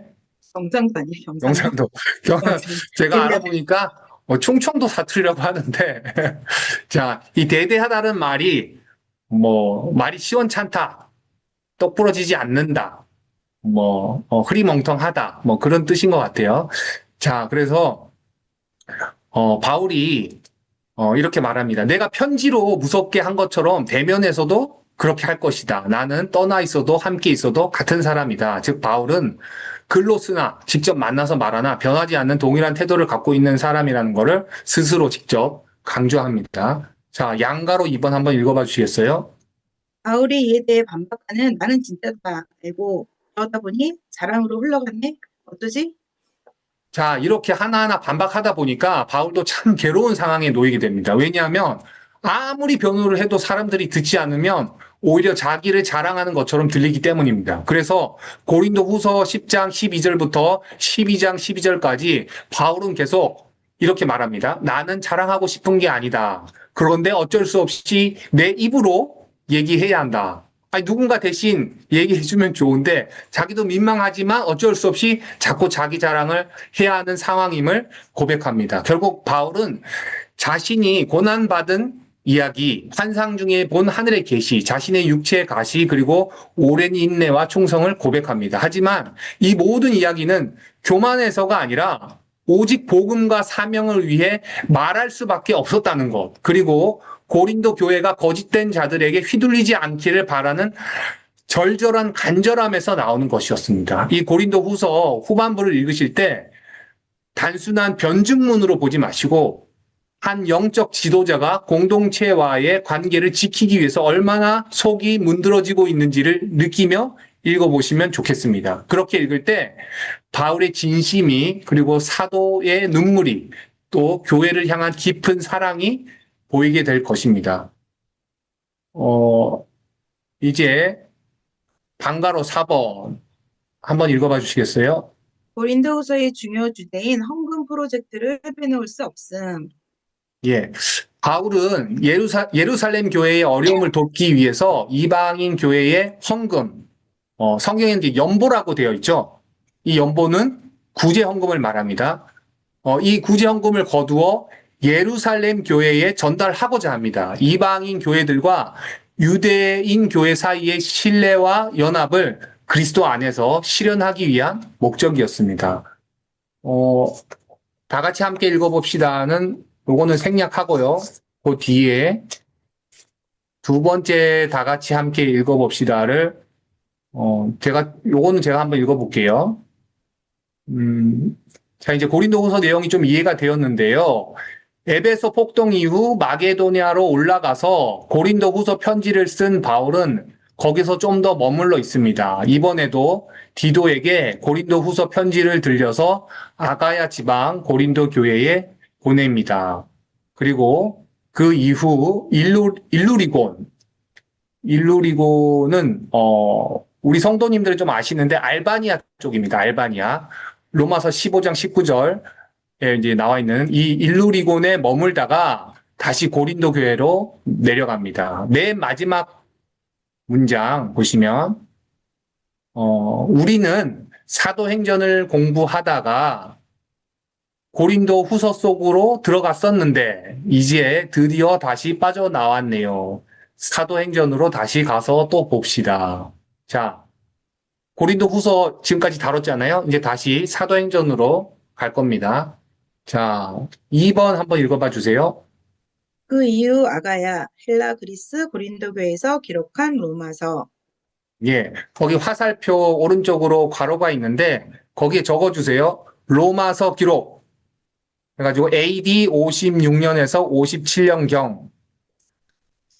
경상도 아니에요, 경상도? 영상도. 제가 알아보니까 충청도 사투리라고 하는데 자, 이 대대하다는 말이 말이 시원찮다, 똑부러지지 않는다, 흐리멍텅하다. 뭐 그런 뜻인 것 같아요. 자, 그래서, 바울이, 이렇게 말합니다. 내가 편지로 무섭게 한 것처럼 대면에서도 그렇게 할 것이다. 나는 떠나 있어도 함께 있어도 같은 사람이다. 즉, 바울은 글로 쓰나 직접 만나서 말하나 변하지 않는 동일한 태도를 갖고 있는 사람이라는 것을 스스로 직접 강조합니다. 자, 양가로 2번 한번 읽어봐 주시겠어요? 바울이 이에 대해 반박하는 나는 진짜다 알고 그러다 보니 자랑으로 흘러갔네. 어떠지? 자, 이렇게 하나하나 반박하다 보니까 바울도 참 괴로운 상황에 놓이게 됩니다. 왜냐하면 아무리 변호를 해도 사람들이 듣지 않으면 오히려 자기를 자랑하는 것처럼 들리기 때문입니다. 그래서 고린도 후서 10장 12절부터 12장 12절까지 바울은 계속 이렇게 말합니다. 나는 자랑하고 싶은 게 아니다. 그런데 어쩔 수 없이 내 입으로 얘기해야 한다. 아니, 누군가 대신 얘기해주면 좋은데 자기도 민망하지만 어쩔 수 없이 자꾸 자기 자랑을 해야 하는 상황임을 고백합니다. 결국 바울은 자신이 고난받은 이야기, 환상 중에 본 하늘의 계시, 자신의 육체의 가시, 그리고 오랜 인내와 충성을 고백합니다. 하지만 이 모든 이야기는 교만해서가 아니라 오직 복음과 사명을 위해 말할 수밖에 없었다는 것, 그리고 고린도 교회가 거짓된 자들에게 휘둘리지 않기를 바라는 절절한 간절함에서 나오는 것이었습니다. 이 고린도 후서 후반부를 읽으실 때 단순한 변증문으로 보지 마시고 한 영적 지도자가 공동체와의 관계를 지키기 위해서 얼마나 속이 문드러지고 있는지를 느끼며 읽어보시면 좋겠습니다. 그렇게 읽을 때 바울의 진심이 그리고 사도의 눈물이 또 교회를 향한 깊은 사랑이 보이게 될 것입니다. 이제 방가로 4번 한번 읽어봐 주시겠어요? 고린도후서의 중요 주제인 헌금 프로젝트를 빼놓을 수 없음. 예. 바울은 예루살렘 교회의 어려움을 돕기 위해서 이방인 교회의 헌금, 성경에는 이제 연보라고 되어 있죠. 이 연보는 구제 헌금을 말합니다. 이 구제 헌금을 거두어 예루살렘 교회에 전달하고자 합니다. 이방인 교회들과 유대인 교회 사이의 신뢰와 연합을 그리스도 안에서 실현하기 위한 목적이었습니다. 다 같이 함께 읽어봅시다는 요거는 생략하고요. 그 뒤에 두 번째 다 같이 함께 읽어봅시다를 요거는 제가 한번 읽어볼게요. 자, 이제 고린도후서 내용이 좀 이해가 되었는데요. 에베소 폭동 이후 마게도니아로 올라가서 고린도후서 편지를 쓴 바울은 거기서 좀 더 머물러 있습니다. 이번에도 디도에게 고린도후서 편지를 들려서 아가야 지방 고린도 교회에 보냅니다. 그리고 그 이후 일루리곤은 우리 성도님들은 좀 아시는데 알바니아 쪽입니다. 알바니아. 로마서 15장 19절에 이제 나와 있는 이 일루리곤에 머물다가 다시 고린도 교회로 내려갑니다. 맨 마지막 문장 보시면 우리는 사도행전을 공부하다가 고린도 후서 속으로 들어갔었는데 이제 드디어 다시 빠져나왔네요. 사도행전으로 다시 가서 또 봅시다. 자, 고린도 후서 지금까지 다뤘잖아요. 이제 다시 사도행전으로 갈 겁니다. 자, 2번 한번 읽어봐 주세요. 그 이후 아가야, 헬라, 그리스, 고린도 교회에서 기록한 로마서. 예, 거기 화살표 오른쪽으로 괄호가 있는데 거기에 적어주세요. 로마서 기록. 그래가지고 AD 56년에서 57년경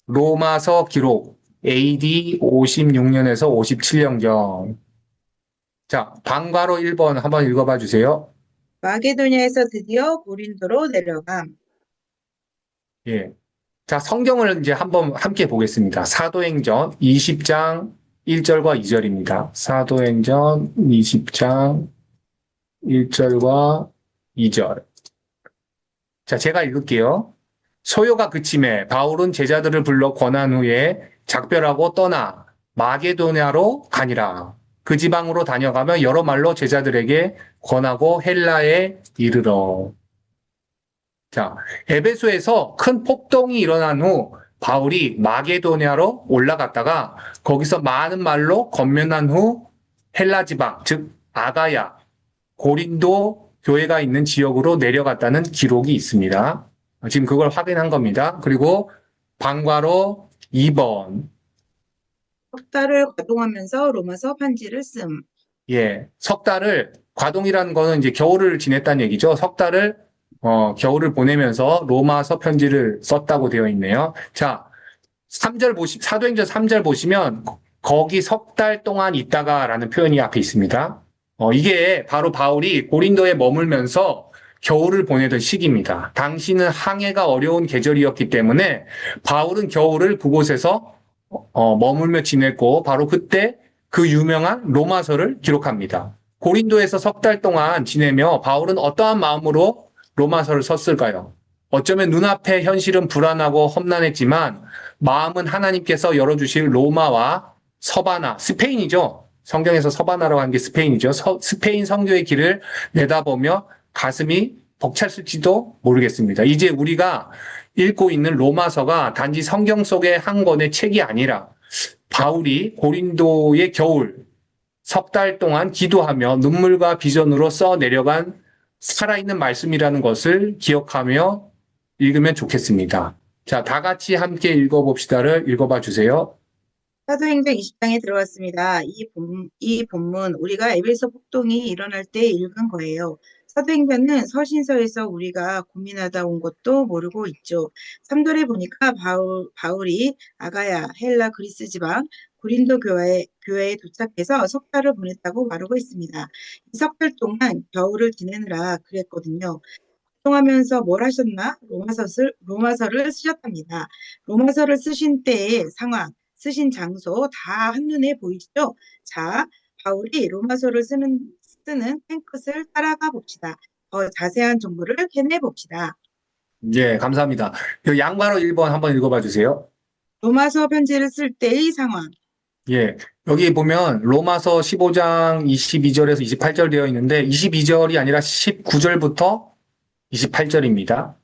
로마서 기록 AD 56년에서 57년경. 자, 방과로 1번 한번 읽어봐 주세요. 마게도냐에서 드디어 고린도로 내려감. 예. 자, 성경을 이제 한번 함께 보겠습니다. 사도행전 20장 1절과 2절입니다. 사도행전 20장 1절과 2절. 자, 제가 읽을게요. 소요가 그침에 바울은 제자들을 불러 권한 후에 작별하고 떠나 마게도냐로 가니라. 그 지방으로 다녀가며 여러 말로 제자들에게 권하고 헬라에 이르러. 자, 에베소에서 큰 폭동이 일어난 후 바울이 마게도냐로 올라갔다가 거기서 많은 말로 권면한 후 헬라 지방, 즉 아가야, 고린도 교회가 있는 지역으로 내려갔다는 기록이 있습니다. 지금 그걸 확인한 겁니다. 그리고 방과로 2번. 석 달을 과동하면서 로마서 편지를 씀. 예, 석 달을 과동이라는 거는 이제 겨울을 지냈다는 얘기죠. 석 달을 겨울을 보내면서 로마서 편지를 썼다고 되어 있네요. 자, 3절 사도행전 3절 보시면 거기 석 달 동안 있다가라는 표현이 앞에 있습니다. 이게 바로 바울이 고린도에 머물면서 겨울을 보내던 시기입니다. 당시는 항해가 어려운 계절이었기 때문에 바울은 겨울을 그곳에서 머물며 지냈고 바로 그때 그 유명한 로마서를 기록합니다. 고린도에서 석 달 동안 지내며 바울은 어떠한 마음으로 로마서를 썼을까요? 어쩌면 눈앞의 현실은 불안하고 험난했지만 마음은 하나님께서 열어주실 로마와 서바나, 스페인이죠. 성경에서 서바나라고 하는 게 스페인이죠. 스페인 선교의 길을 내다보며 가슴이 벅찼을지도 모르겠습니다. 이제 우리가 읽고 있는 로마서가 단지 성경 속의 한 권의 책이 아니라 바울이 고린도의 겨울 석 달 동안 기도하며 눈물과 비전으로 써 내려간 살아있는 말씀이라는 것을 기억하며 읽으면 좋겠습니다. 자, 다 같이 함께 읽어봅시다를 읽어봐 주세요. 사도행전 20장에 들어왔습니다. 이 본문 우리가 에베소 폭동이 일어날 때 읽은 거예요. 사도행전은 서신서에서 우리가 고민하다 온 것도 모르고 있죠. 3절에 보니까 바울이 아가야, 헬라 그리스 지방 고린도 교회에 도착해서 석 달을 보냈다고 말하고 있습니다. 이 석 달 동안 겨울을 지내느라 그랬거든요. 활동하면서 뭘 하셨나? 로마서를 쓰셨답니다. 로마서를 쓰신 때의 상황, 쓰신 장소 다 한눈에 보이시죠? 자, 바울이 로마서를 쓰는 탱끝을 따라가 봅시다. 더 자세한 정보를 캐내 봅시다. 예, 감사합니다. 양바로 1번 한번 읽어봐 주세요. 로마서 편지를 쓸 때의 상황. 예, 여기 보면 로마서 15장 22절에서 28절 되어 있는데 22절이 아니라 19절부터 28절입니다.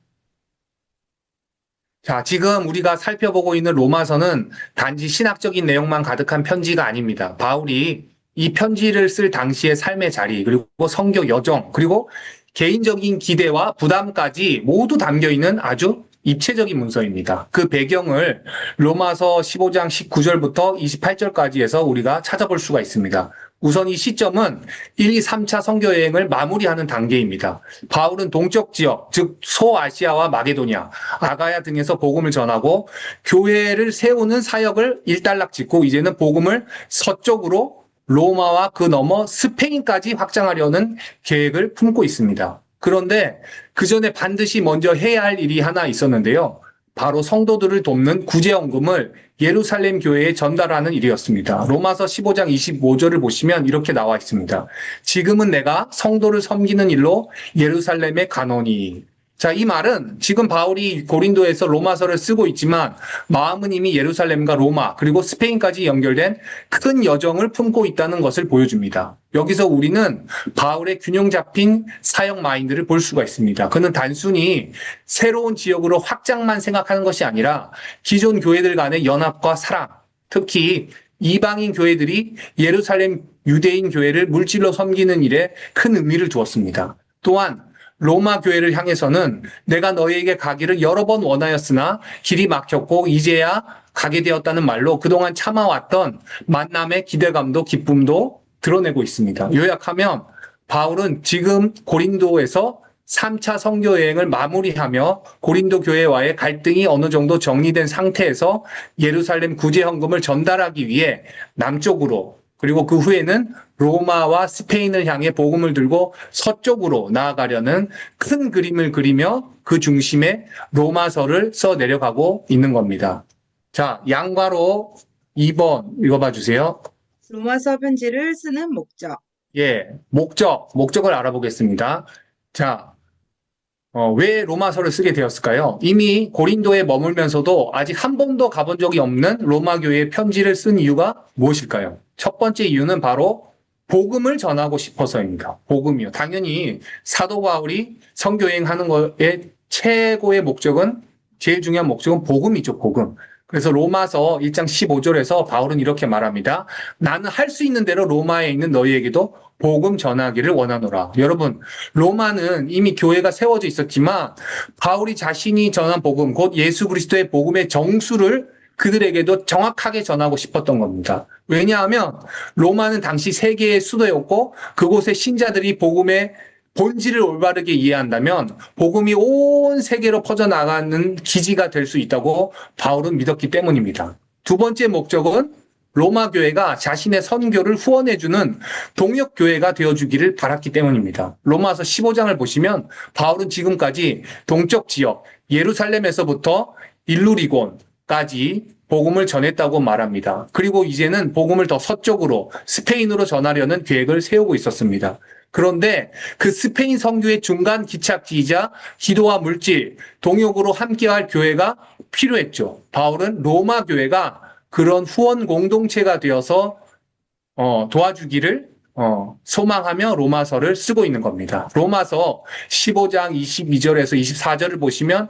자, 지금 우리가 살펴보고 있는 로마서는 단지 신학적인 내용만 가득한 편지가 아닙니다. 바울이 이 편지를 쓸 당시의 삶의 자리, 그리고 성교 여정, 그리고 개인적인 기대와 부담까지 모두 담겨 있는 아주 입체적인 문서입니다. 그 배경을 로마서 15장 19절부터 28절까지 해서 우리가 찾아볼 수가 있습니다. 우선 이 시점은 1, 2, 3차 선교 여행을 마무리하는 단계입니다. 바울은 동쪽 지역, 즉 소아시아와 마게도니아, 아가야 등에서 복음을 전하고 교회를 세우는 사역을 일단락 짓고 이제는 복음을 서쪽으로 로마와 그 너머 스페인까지 확장하려는 계획을 품고 있습니다. 그런데 그 전에 반드시 먼저 해야 할 일이 하나 있었는데요. 바로 성도들을 돕는 구제헌금을 예루살렘 교회에 전달하는 일이었습니다. 로마서 15장 25절을 보시면 이렇게 나와 있습니다. 지금은 내가 성도를 섬기는 일로 예루살렘에 가노니. 자, 이 말은 지금 바울이 고린도에서 로마서를 쓰고 있지만 마음은 이미 예루살렘과 로마 그리고 스페인까지 연결된 큰 여정을 품고 있다는 것을 보여줍니다. 여기서 우리는 바울의 균형 잡힌 사역 마인드를 볼 수가 있습니다. 그는 단순히 새로운 지역으로 확장만 생각하는 것이 아니라 기존 교회들 간의 연합과 사랑, 특히 이방인 교회들이 예루살렘 유대인 교회를 물질로 섬기는 일에 큰 의미를 두었습니다. 또한 로마 교회를 향해서는 내가 너희에게 가기를 여러 번 원하였으나 길이 막혔고 이제야 가게 되었다는 말로 그동안 참아왔던 만남의 기대감도 기쁨도 드러내고 있습니다. 요약하면 바울은 지금 고린도에서 3차 선교 여행을 마무리하며 고린도 교회와의 갈등이 어느 정도 정리된 상태에서 예루살렘 구제 헌금을 전달하기 위해 남쪽으로 그리고 그 후에는 로마와 스페인을 향해 복음을 들고 서쪽으로 나아가려는 큰 그림을 그리며 그 중심에 로마서를 써 내려가고 있는 겁니다. 자, 양과로 2번 읽어봐 주세요. 로마서 편지를 쓰는 목적. 예, 목적을 알아보겠습니다. 자, 왜 로마서를 쓰게 되었을까요? 이미 고린도에 머물면서도 아직 한 번도 가본 적이 없는 로마 교회에 편지를 쓴 이유가 무엇일까요? 첫 번째 이유는 바로 복음을 전하고 싶어서입니다. 복음이요. 당연히 사도 바울이 선교 여행하는 것의 최고의 목적은 제일 중요한 목적은 복음이죠. 복음. 그래서 로마서 1장 15절에서 바울은 이렇게 말합니다. 나는 할 수 있는 대로 로마에 있는 너희에게도 복음 전하기를 원하노라. 여러분, 로마는 이미 교회가 세워져 있었지만 바울이 자신이 전한 복음, 곧 예수 그리스도의 복음의 정수를 그들에게도 정확하게 전하고 싶었던 겁니다. 왜냐하면 로마는 당시 세계의 수도였고 그곳의 신자들이 복음의 본질을 올바르게 이해한다면 복음이 온 세계로 퍼져나가는 기지가 될 수 있다고 바울은 믿었기 때문입니다. 두 번째 목적은 로마 교회가 자신의 선교를 후원해주는 동역 교회가 되어주기를 바랐기 때문입니다. 로마서 15장을 보시면 바울은 지금까지 동쪽 지역 예루살렘에서부터 일루리곤까지 복음을 전했다고 말합니다. 그리고 이제는 복음을 더 서쪽으로 스페인으로 전하려는 계획을 세우고 있었습니다. 그런데 그 스페인 선교의 중간 기착지이자 기도와 물질, 동역으로 함께할 교회가 필요했죠. 바울은 로마 교회가 그런 후원 공동체가 되어서 도와주기를 소망하며 로마서를 쓰고 있는 겁니다. 로마서 15장 22절에서 24절을 보시면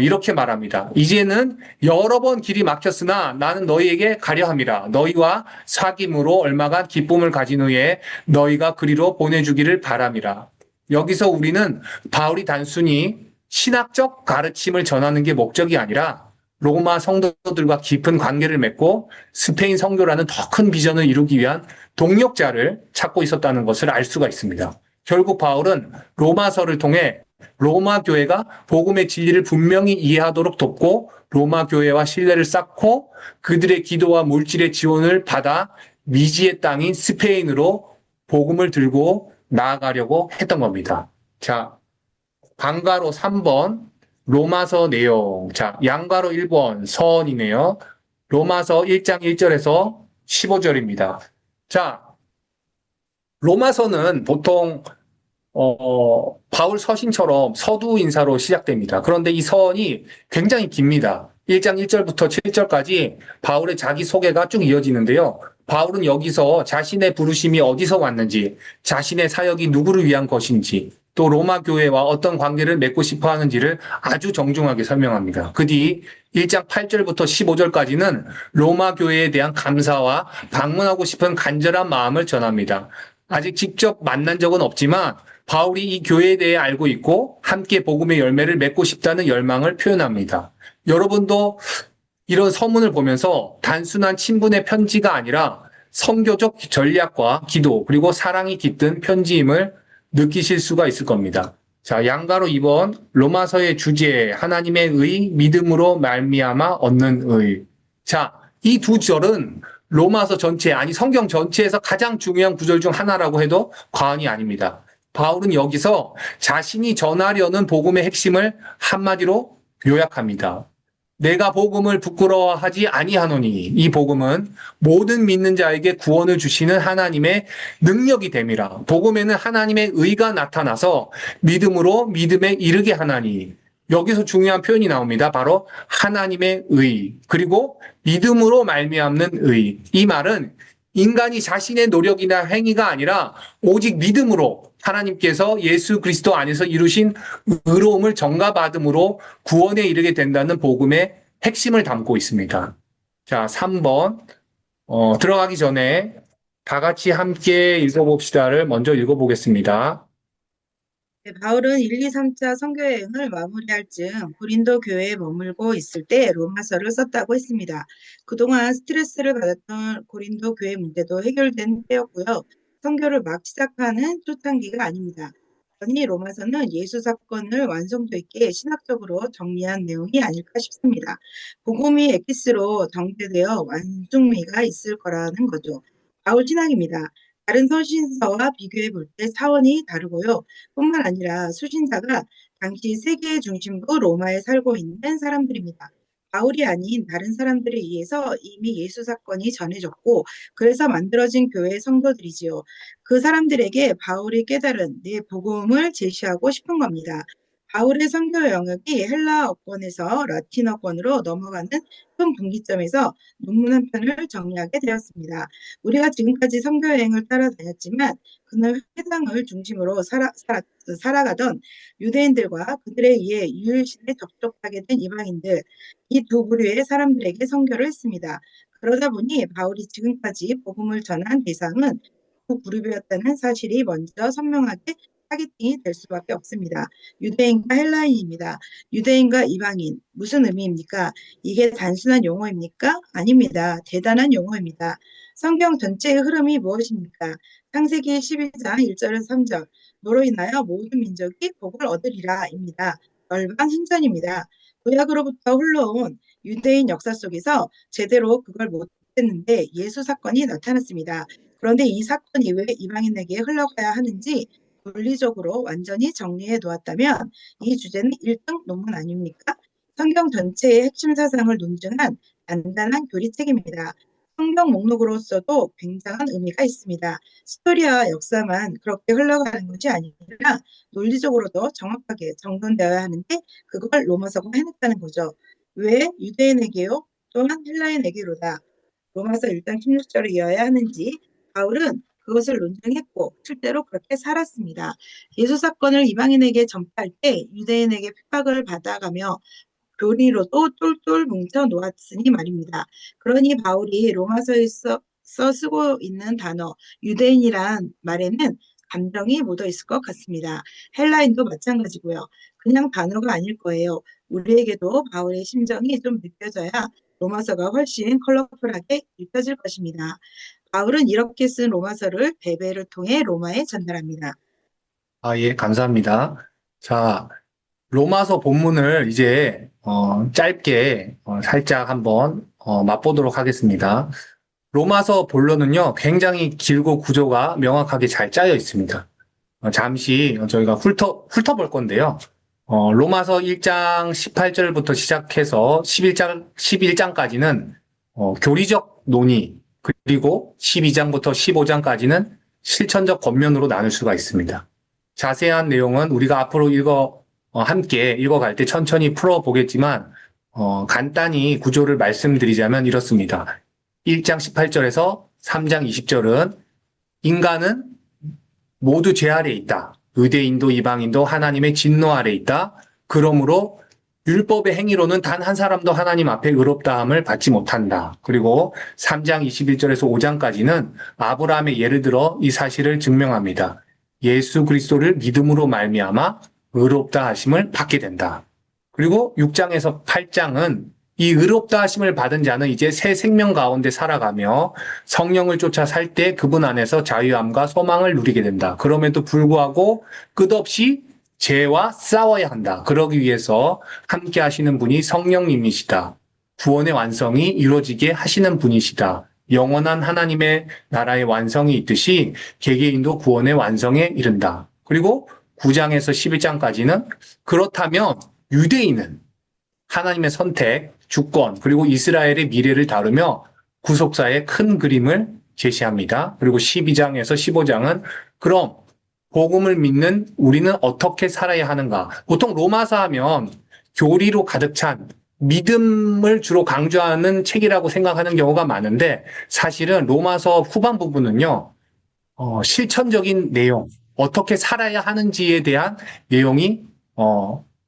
이렇게 말합니다. 이제는 여러 번 길이 막혔으나 나는 너희에게 가려 함이라. 너희와 사귐으로 얼마간 기쁨을 가진 후에 너희가 그리로 보내주기를 바람이라. 여기서 우리는 바울이 단순히 신학적 가르침을 전하는 게 목적이 아니라 로마 성도들과 깊은 관계를 맺고 스페인 선교라는 더 큰 비전을 이루기 위한 동력자를 찾고 있었다는 것을 알 수가 있습니다. 결국 바울은 로마서를 통해 로마 교회가 복음의 진리를 분명히 이해하도록 돕고 로마 교회와 신뢰를 쌓고 그들의 기도와 물질의 지원을 받아 미지의 땅인 스페인으로 복음을 들고 나아가려고 했던 겁니다. 자, 방가로 3번 로마서 내용. 자, 양가로 1번 서원이네요. 로마서 1장 1절에서 15절입니다. 자, 로마서는 보통 바울 서신처럼 서두 인사로 시작됩니다. 그런데 이 서원이 굉장히 깁니다. 1장 1절부터 7절까지 바울의 자기소개가 쭉 이어지는데요. 바울은 여기서 자신의 부르심이 어디서 왔는지, 자신의 사역이 누구를 위한 것인지, 또 로마 교회와 어떤 관계를 맺고 싶어 하는지를 아주 정중하게 설명합니다. 그 뒤 1장 8절부터 15절까지는 로마 교회에 대한 감사와 방문하고 싶은 간절한 마음을 전합니다. 아직 직접 만난 적은 없지만 바울이 이 교회에 대해 알고 있고 함께 복음의 열매를 맺고 싶다는 열망을 표현합니다. 여러분도 이런 서문을 보면서 단순한 친분의 편지가 아니라 선교적 전략과 기도 그리고 사랑이 깃든 편지임을 느끼실 수가 있을 겁니다. 자, 양가로 2번 로마서의 주제 하나님의 의 믿음으로 말미암아 얻는 의. 자, 이 두 절은 로마서 전체 아니 성경 전체에서 가장 중요한 구절 중 하나라고 해도 과언이 아닙니다. 바울은 여기서 자신이 전하려는 복음의 핵심을 한마디로 요약합니다. 내가 복음을 부끄러워하지 아니하노니 이 복음은 모든 믿는 자에게 구원을 주시는 하나님의 능력이 됨이라. 복음에는 하나님의 의가 나타나서 믿음으로 믿음에 이르게 하나니. 여기서 중요한 표현이 나옵니다. 바로 하나님의 의 그리고 믿음으로 말미암는 의. 이 말은 인간이 자신의 노력이나 행위가 아니라 오직 믿음으로 하나님께서 예수 그리스도 안에서 이루신 의로움을 전가받음으로 구원에 이르게 된다는 복음의 핵심을 담고 있습니다. 자, 3번 들어가기 전에 다 같이 함께 읽어봅시다를 먼저 읽어보겠습니다. 네, 바울은 1, 2, 3차 선교여행을 마무리할 즈음 고린도 교회에 머물고 있을 때 로마서를 썼다고 했습니다. 그동안 스트레스를 받았던 고린도 교회 문제도 해결된 때였고요. 선교를 막 시작하는 초창기가 아닙니다. 아니 로마서는 예수 사건을 완성도 있게 신학적으로 정리한 내용이 아닐까 싶습니다. 복음이 엑기스로 정제되어 완중미가 있을 거라는 거죠. 바울 신학입니다. 다른 서신서와 비교해 볼 때 차원이 다르고요. 뿐만 아니라 수신자가 당시 세계의 중심부 로마에 살고 있는 사람들입니다. 바울이 아닌 다른 사람들에 의해서 이미 예수 사건이 전해졌고 그래서 만들어진 교회의 성도들이지요. 그 사람들에게 바울이 깨달은 내 복음을 제시하고 싶은 겁니다. 바울의 선교 영역이 헬라어권에서 라틴어권으로 넘어가는 큰 분기점에서 논문 한 편을 정리하게 되었습니다. 우리가 지금까지 선교 여행을 따라다녔지만 그는 회당을 중심으로 살아가던 유대인들과 그들에 의해 유일신에 접촉하게 된 이방인들, 이 두 부류의 사람들에게 선교를 했습니다. 그러다 보니 바울이 지금까지 복음을 전한 대상은 두 그룹이었다는 사실이 먼저 선명하게 타겟팅이 될 수밖에 없습니다. 유대인과 헬라인입니다. 유대인과 이방인, 무슨 의미입니까? 이게 단순한 용어입니까? 아닙니다. 대단한 용어입니다. 성경 전체의 흐름이 무엇입니까? 창세기 12장 1절에서 3절, 너로 인하여 모든 민족이 복을 얻으리라입니다. 넓은 행전입니다. 구약으로부터 흘러온 유대인 역사 속에서 제대로 그걸 못했는데 예수 사건이 나타났습니다. 그런데 이 사건이 왜 이방인에게 흘러가야 하는지 논리적으로 완전히 정리해 놓았다면 이 주제는 1등 논문 아닙니까? 성경 전체의 핵심 사상을 논증한 단단한 교리책입니다. 성경 목록으로서도 굉장한 의미가 있습니다. 스토리와 역사만 그렇게 흘러가는 것이 아니라 논리적으로도 정확하게 정돈되어야 하는데 그걸 로마서가 해냈다는 거죠. 왜 유대인에게요? 또한 헬라인에게로다. 로마서 1장 16절을 이어야 하는지 바울은 그것을 논증했고 실제로 그렇게 살았습니다. 예수 사건을 이방인에게 전파할 때 유대인에게 핍박을 받아가며 교리로도 똘똘 뭉쳐 놓았으니 말입니다. 그러니 바울이 로마서에서 쓰고 있는 단어 유대인이란 말에는 감정이 묻어 있을 것 같습니다. 헬라인도 마찬가지고요. 그냥 단어가 아닐 거예요. 우리에게도 바울의 심정이 좀 느껴져야 로마서가 훨씬 컬러풀하게 읽혀질 것입니다. 바울은 이렇게 쓴 로마서를 베베를 통해 로마에 전달합니다. 예, 감사합니다. 자, 로마서 본문을 이제 짧게 살짝 한번 맛보도록 하겠습니다. 로마서 본론은요, 굉장히 길고 구조가 명확하게 잘 짜여 있습니다. 잠시 저희가 훑어볼 건데요. 로마서 1장 18절부터 시작해서 11장까지는 교리적 논의, 그리고 12장부터 15장까지는 실천적 겉면으로 나눌 수가 있습니다. 자세한 내용은 우리가 앞으로 함께 읽어갈 때 천천히 풀어보겠지만, 간단히 구조를 말씀드리자면 이렇습니다. 1장 18절에서 3장 20절은 인간은 모두 죄 아래 있다. 유대인도 이방인도 하나님의 진노 아래 있다. 그러므로 율법의 행위로는 단 한 사람도 하나님 앞에 의롭다함을 받지 못한다. 그리고 3장 21절에서 5장까지는 아브라함의 예를 들어 이 사실을 증명합니다. 예수 그리스도를 믿음으로 말미암아 의롭다 하심을 받게 된다. 그리고 6장에서 8장은 이 의롭다 하심을 받은 자는 이제 새 생명 가운데 살아가며 성령을 쫓아 살 때 그분 안에서 자유함과 소망을 누리게 된다. 그럼에도 불구하고 끝없이 죄와 싸워야 한다. 그러기 위해서 함께 하시는 분이 성령님이시다. 구원의 완성이 이루어지게 하시는 분이시다. 영원한 하나님의 나라의 완성이 있듯이 개개인도 구원의 완성에 이른다. 그리고 9장에서 11장까지는 그렇다면 유대인은 하나님의 선택, 주권, 그리고 이스라엘의 미래를 다루며 구속사의 큰 그림을 제시합니다. 그리고 12장에서 15장은 그럼 복음을 믿는 우리는 어떻게 살아야 하는가? 보통 로마서 하면 교리로 가득 찬 믿음을 주로 강조하는 책이라고 생각하는 경우가 많은데 사실은 로마서 후반 부분은요, 실천적인 내용, 어떻게 살아야 하는지에 대한 내용이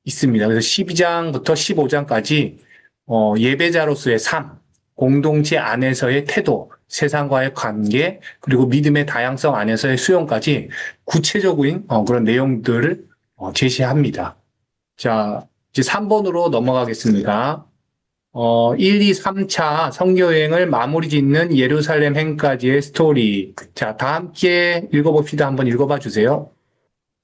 있습니다. 그래서 12장부터 15장까지 예배자로서의 삶, 공동체 안에서의 태도, 세상과의 관계, 그리고 믿음의 다양성 안에서의 수용까지 구체적인 그런 내용들을 제시합니다. 자, 이제 3번으로 넘어가겠습니다. 1, 2, 3차 선교여행을 마무리 짓는 예루살렘 행까지의 스토리. 자, 다 함께 읽어봅시다. 한번 읽어봐 주세요.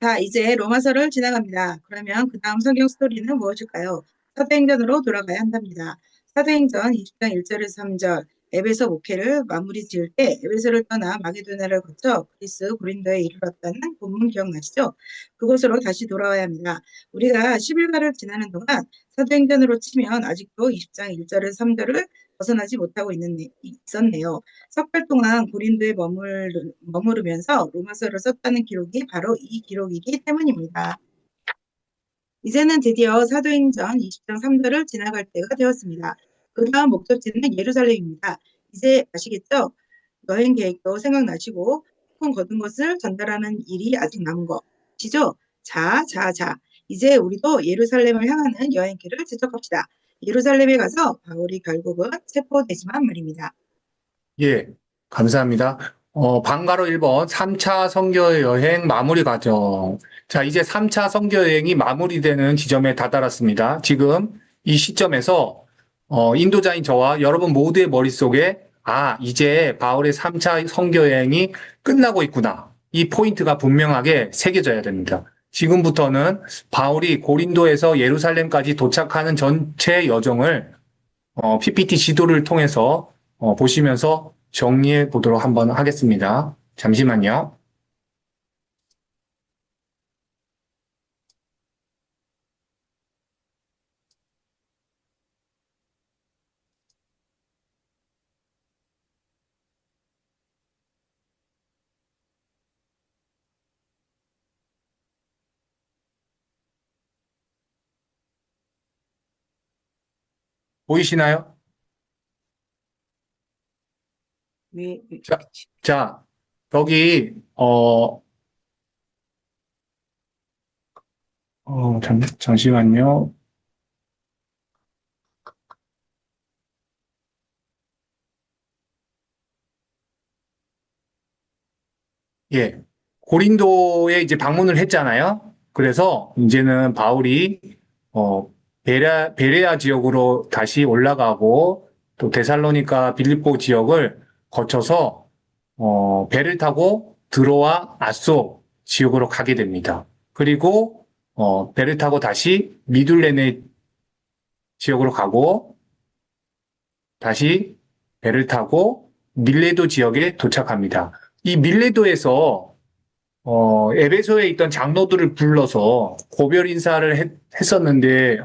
자, 이제 로마서를 지나갑니다. 그러면 그 다음 성경 스토리는 무엇일까요? 사도행전으로 돌아가야 한답니다. 사도행전 20장 1절에서 3절, 에베소 목회를 마무리 지을 때 에베소를 떠나 마게도냐를 거쳐 그리스 고린도에 이르렀다는 본문 기억나시죠? 그곳으로 다시 돌아와야 합니다. 우리가 10일가를 지나는 동안 사도행전으로 치면 아직도 20장 1절에서 3절을 벗어나지 못하고 있었네요. 석 달 동안 고린도에 머무르면서 로마서를 썼다는 기록이 바로 이 기록이기 때문입니다. 이제는 드디어 사도행전 20장 3절을 지나갈 때가 되었습니다. 그 다음 목적지는 예루살렘입니다. 이제 아시겠죠? 여행 계획도 생각나시고 콩 거둔 것을 전달하는 일이 아직 남은 것이죠? 자. 이제 우리도 예루살렘을 향하는 여행길을 지적합시다. 예루살렘에 가서 바울이 결국은 체포되지만 말입니다. 예, 감사합니다. 방가로 1번 3차 선교 여행 마무리 과정. 자, 이제 3차 선교 여행이 마무리되는 지점에 다다랐습니다. 지금 이 시점에서 인도자인 저와 여러분 모두의 머릿속에 이제 바울의 3차 선교 여행이 끝나고 있구나. 이 포인트가 분명하게 새겨져야 됩니다. 지금부터는 바울이 고린도에서 예루살렘까지 도착하는 전체 여정을 PPT 지도를 통해서 보시면서 정리해 보도록 한번 하겠습니다. 잠시만요. 보이시나요? 자, 자, 여기, 잠시만요. 예. 고린도에 이제 방문을 했잖아요. 그래서 이제는 바울이, 베레아 지역으로 다시 올라가고 또 데살로니가 빌립보 지역을 거쳐서 배를 타고 드로아 아소 지역으로 가게 됩니다. 그리고 배를 타고 다시 미둘레네 지역으로 가고 다시 배를 타고 밀레도 지역에 도착합니다. 이 밀레도에서 에베소에 있던 장로들을 불러서 고별 인사를 했었는데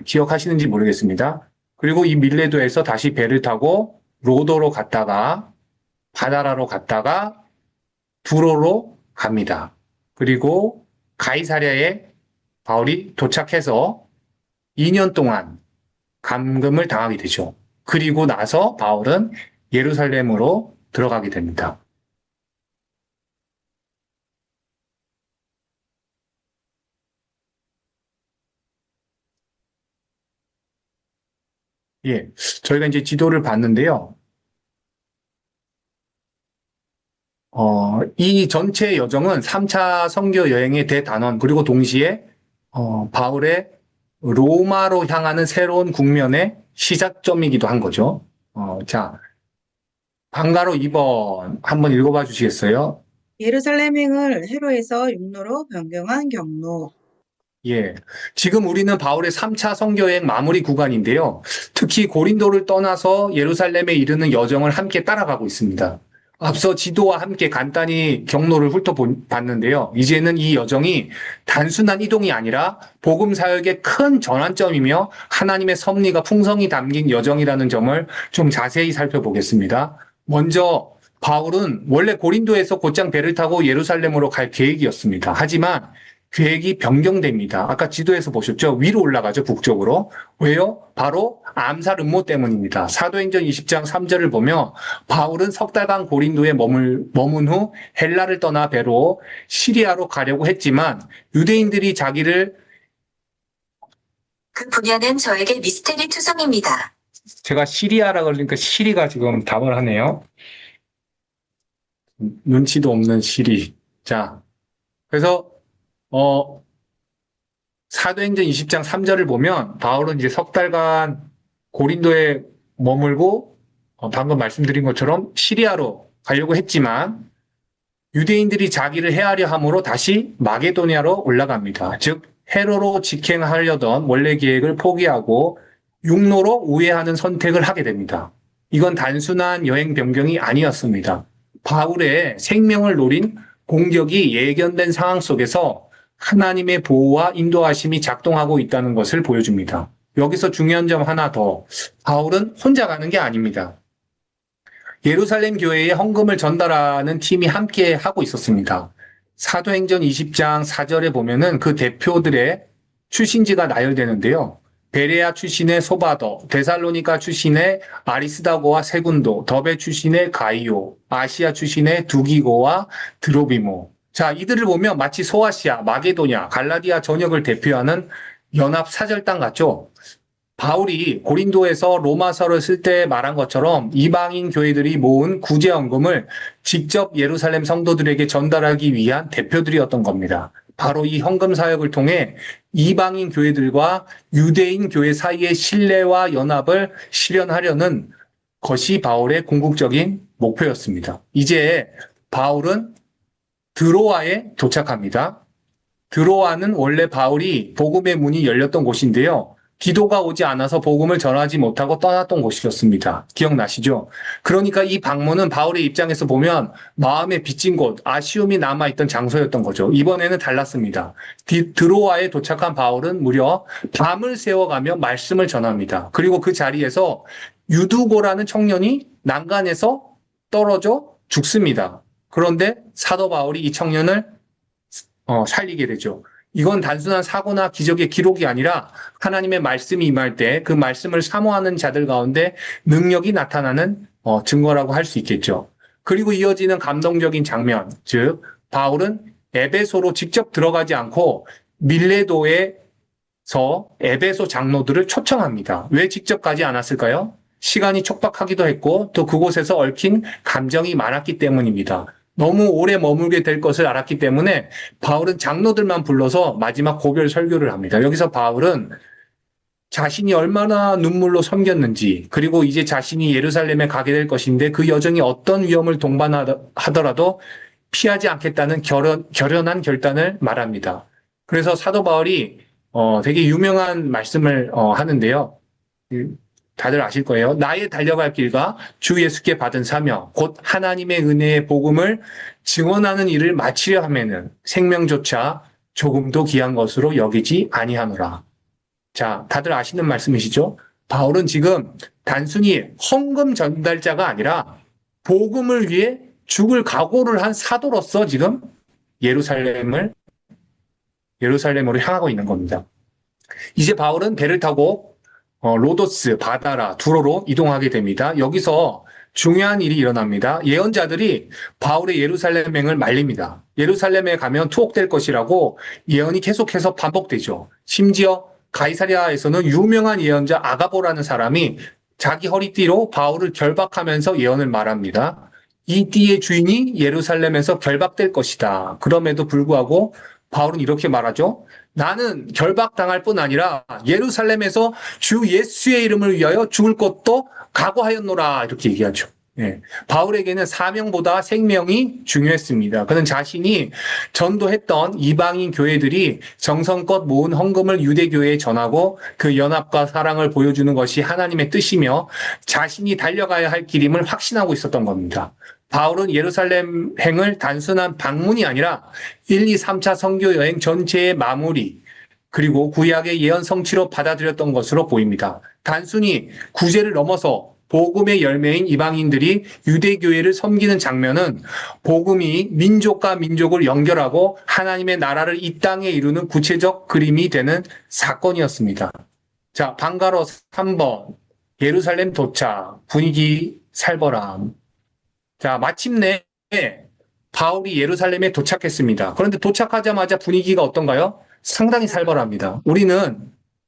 기억하시는지 모르겠습니다. 그리고 이 밀레도에서 다시 배를 타고 로도로 갔다가 바다라로 갔다가 두로로 갑니다. 그리고 가이사랴에 바울이 도착해서 2년 동안 감금을 당하게 되죠. 그리고 나서 바울은 예루살렘으로 들어가게 됩니다. 예, 저희가 이제 지도를 봤는데요. 이 전체 여정은 3차 선교 여행의 대단원, 그리고 동시에, 바울의 로마로 향하는 새로운 국면의 시작점이기도 한 거죠. 자, 방가로 2번 한번 읽어봐 주시겠어요? 예루살렘행을 회로에서 육로로 변경한 경로. 예. 지금 우리는 바울의 3차 선교여행 마무리 구간인데요. 특히 고린도를 떠나서 예루살렘에 이르는 여정을 함께 따라가고 있습니다. 앞서 지도와 함께 간단히 경로를 훑어봤는데요. 이제는 이 여정이 단순한 이동이 아니라 복음 사역의 큰 전환점이며 하나님의 섭리가 풍성히 담긴 여정이라는 점을 좀 자세히 살펴보겠습니다. 먼저 바울은 원래 고린도에서 곧장 배를 타고 예루살렘으로 갈 계획이었습니다. 하지만 계획이 변경됩니다. 아까 지도에서 보셨죠? 위로 올라가죠, 북쪽으로. 왜요? 바로 암살 음모 때문입니다. 사도행전 20장 3절을 보면 바울은 석 달간 고린도에 머문 후 헬라를 떠나 배로 시리아로 가려고 했지만 유대인들이 자기를 그 분야는 저에게 미스테리 투성입니다. 제가 시리아라 그러니까 시리가 지금 답을 하네요. 눈치도 없는 시리. 자, 그래서 사도행전 20장 3절을 보면 바울은 이제 석 달간 고린도에 머물고 방금 말씀드린 것처럼 시리아로 가려고 했지만 유대인들이 자기를 해하려 함으로 다시 마게도니아로 올라갑니다. 즉 해로로 직행하려던 원래 계획을 포기하고 육로로 우회하는 선택을 하게 됩니다. 이건 단순한 여행 변경이 아니었습니다. 바울의 생명을 노린 공격이 예견된 상황 속에서 하나님의 보호와 인도하심이 작동하고 있다는 것을 보여줍니다. 여기서 중요한 점 하나 더. 바울은 혼자 가는 게 아닙니다. 예루살렘 교회에 헌금을 전달하는 팀이 함께 하고 있었습니다. 사도행전 20장 4절에 보면은 그 대표들의 출신지가 나열되는데요. 베레아 출신의 소바더, 데살로니가 출신의 아리스다고와 세군도, 더베 출신의 가이오, 아시아 출신의 두기고와 드로비모. 자, 이들을 보면 마치 소아시아, 마게도냐, 갈라디아 전역을 대표하는 연합 사절단 같죠? 바울이 고린도에서 로마서를 쓸 때 말한 것처럼 이방인 교회들이 모은 구제헌금을 직접 예루살렘 성도들에게 전달하기 위한 대표들이었던 겁니다. 바로 이 헌금 사역을 통해 이방인 교회들과 유대인 교회 사이의 신뢰와 연합을 실현하려는 것이 바울의 궁극적인 목표였습니다. 이제 바울은 드로아에 도착합니다. 드로아는 원래 바울이 복음의 문이 열렸던 곳인데요. 기도가 오지 않아서 복음을 전하지 못하고 떠났던 곳이었습니다. 기억나시죠? 그러니까 이 방문은 바울의 입장에서 보면 마음에 빚진 곳, 아쉬움이 남아있던 장소였던 거죠. 이번에는 달랐습니다. 드로아에 도착한 바울은 무려 밤을 새워가며 말씀을 전합니다. 그리고 그 자리에서 유두고라는 청년이 난간에서 떨어져 죽습니다. 그런데 사도 바울이 이 청년을 살리게 되죠. 이건 단순한 사고나 기적의 기록이 아니라 하나님의 말씀이 임할 때 그 말씀을 사모하는 자들 가운데 능력이 나타나는 증거라고 할 수 있겠죠. 그리고 이어지는 감동적인 장면, 즉 바울은 에베소로 직접 들어가지 않고 밀레도에서 에베소 장로들을 초청합니다. 왜 직접 가지 않았을까요? 시간이 촉박하기도 했고 또 그곳에서 얽힌 감정이 많았기 때문입니다. 너무 오래 머물게 될 것을 알았기 때문에 바울은 장로들만 불러서 마지막 고별 설교를 합니다. 여기서 바울은 자신이 얼마나 눈물로 섬겼는지, 그리고 이제 자신이 예루살렘에 가게 될 것인데 그 여정이 어떤 위험을 동반하더라도 피하지 않겠다는 결연한 결단을 말합니다. 그래서 사도 바울이 되게 유명한 말씀을 하는데요. 다들 아실 거예요. 나의 달려갈 길과 주 예수께 받은 사명, 곧 하나님의 은혜의 복음을 증언하는 일을 마치려 하면은 생명조차 조금도 귀한 것으로 여기지 아니하노라. 자, 다들 아시는 말씀이시죠? 바울은 지금 단순히 헌금 전달자가 아니라 복음을 위해 죽을 각오를 한 사도로서 지금 예루살렘으로 향하고 있는 겁니다. 이제 바울은 배를 타고 로도스, 바다라, 두로로 이동하게 됩니다. 여기서 중요한 일이 일어납니다. 예언자들이 바울의 예루살렘행을 말립니다. 예루살렘에 가면 투옥될 것이라고 예언이 계속해서 반복되죠. 심지어 가이사랴에서는 유명한 예언자 아가보라는 사람이 자기 허리띠로 바울을 결박하면서 예언을 말합니다. 이 띠의 주인이 예루살렘에서 결박될 것이다. 그럼에도 불구하고 바울은 이렇게 말하죠. 나는 결박당할 뿐 아니라 예루살렘에서 주 예수의 이름을 위하여 죽을 것도 각오하였노라. 이렇게 얘기하죠. 예. 바울에게는 사명보다 생명이 중요했습니다. 그는 자신이 전도했던 이방인 교회들이 정성껏 모은 헌금을 유대교회에 전하고 그 연합과 사랑을 보여주는 것이 하나님의 뜻이며 자신이 달려가야 할 길임을 확신하고 있었던 겁니다. 바울은 예루살렘 행을 단순한 방문이 아니라 1, 2, 3차 선교 여행 전체의 마무리, 그리고 구약의 예언 성취로 받아들였던 것으로 보입니다. 단순히 구제를 넘어서 복음의 열매인 이방인들이 유대교회를 섬기는 장면은 복음이 민족과 민족을 연결하고 하나님의 나라를 이 땅에 이루는 구체적 그림이 되는 사건이었습니다. 자, 방가로 3번, 예루살렘 도착, 분위기 살벌함. 자, 마침내 바울이 예루살렘에 도착했습니다. 그런데 도착하자마자 분위기가 어떤가요? 상당히 살벌합니다. 우리는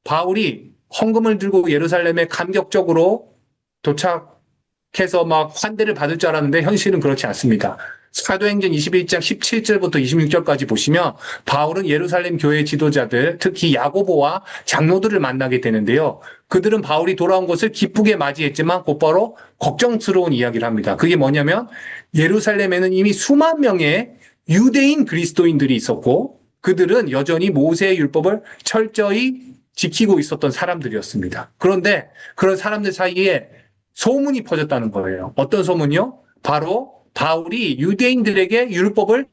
바울이 헌금을 들고 예루살렘에 감격적으로 도착해서 막 환대를 받을 줄 알았는데 현실은 그렇지 않습니다. 사도행전 21장 17절부터 26절까지 보시면 바울은 예루살렘 교회 지도자들, 특히 야고보와 장로들을 만나게 되는데요. 그들은 바울이 돌아온 것을 기쁘게 맞이했지만 곧바로 걱정스러운 이야기를 합니다. 그게 뭐냐면 예루살렘에는 이미 수만 명의 유대인 그리스도인들이 있었고 그들은 여전히 모세의 율법을 철저히 지키고 있었던 사람들이었습니다. 그런데 그런 사람들 사이에 소문이 퍼졌다는 거예요. 어떤 소문이요? 바로 바울이 유대인들에게 율법을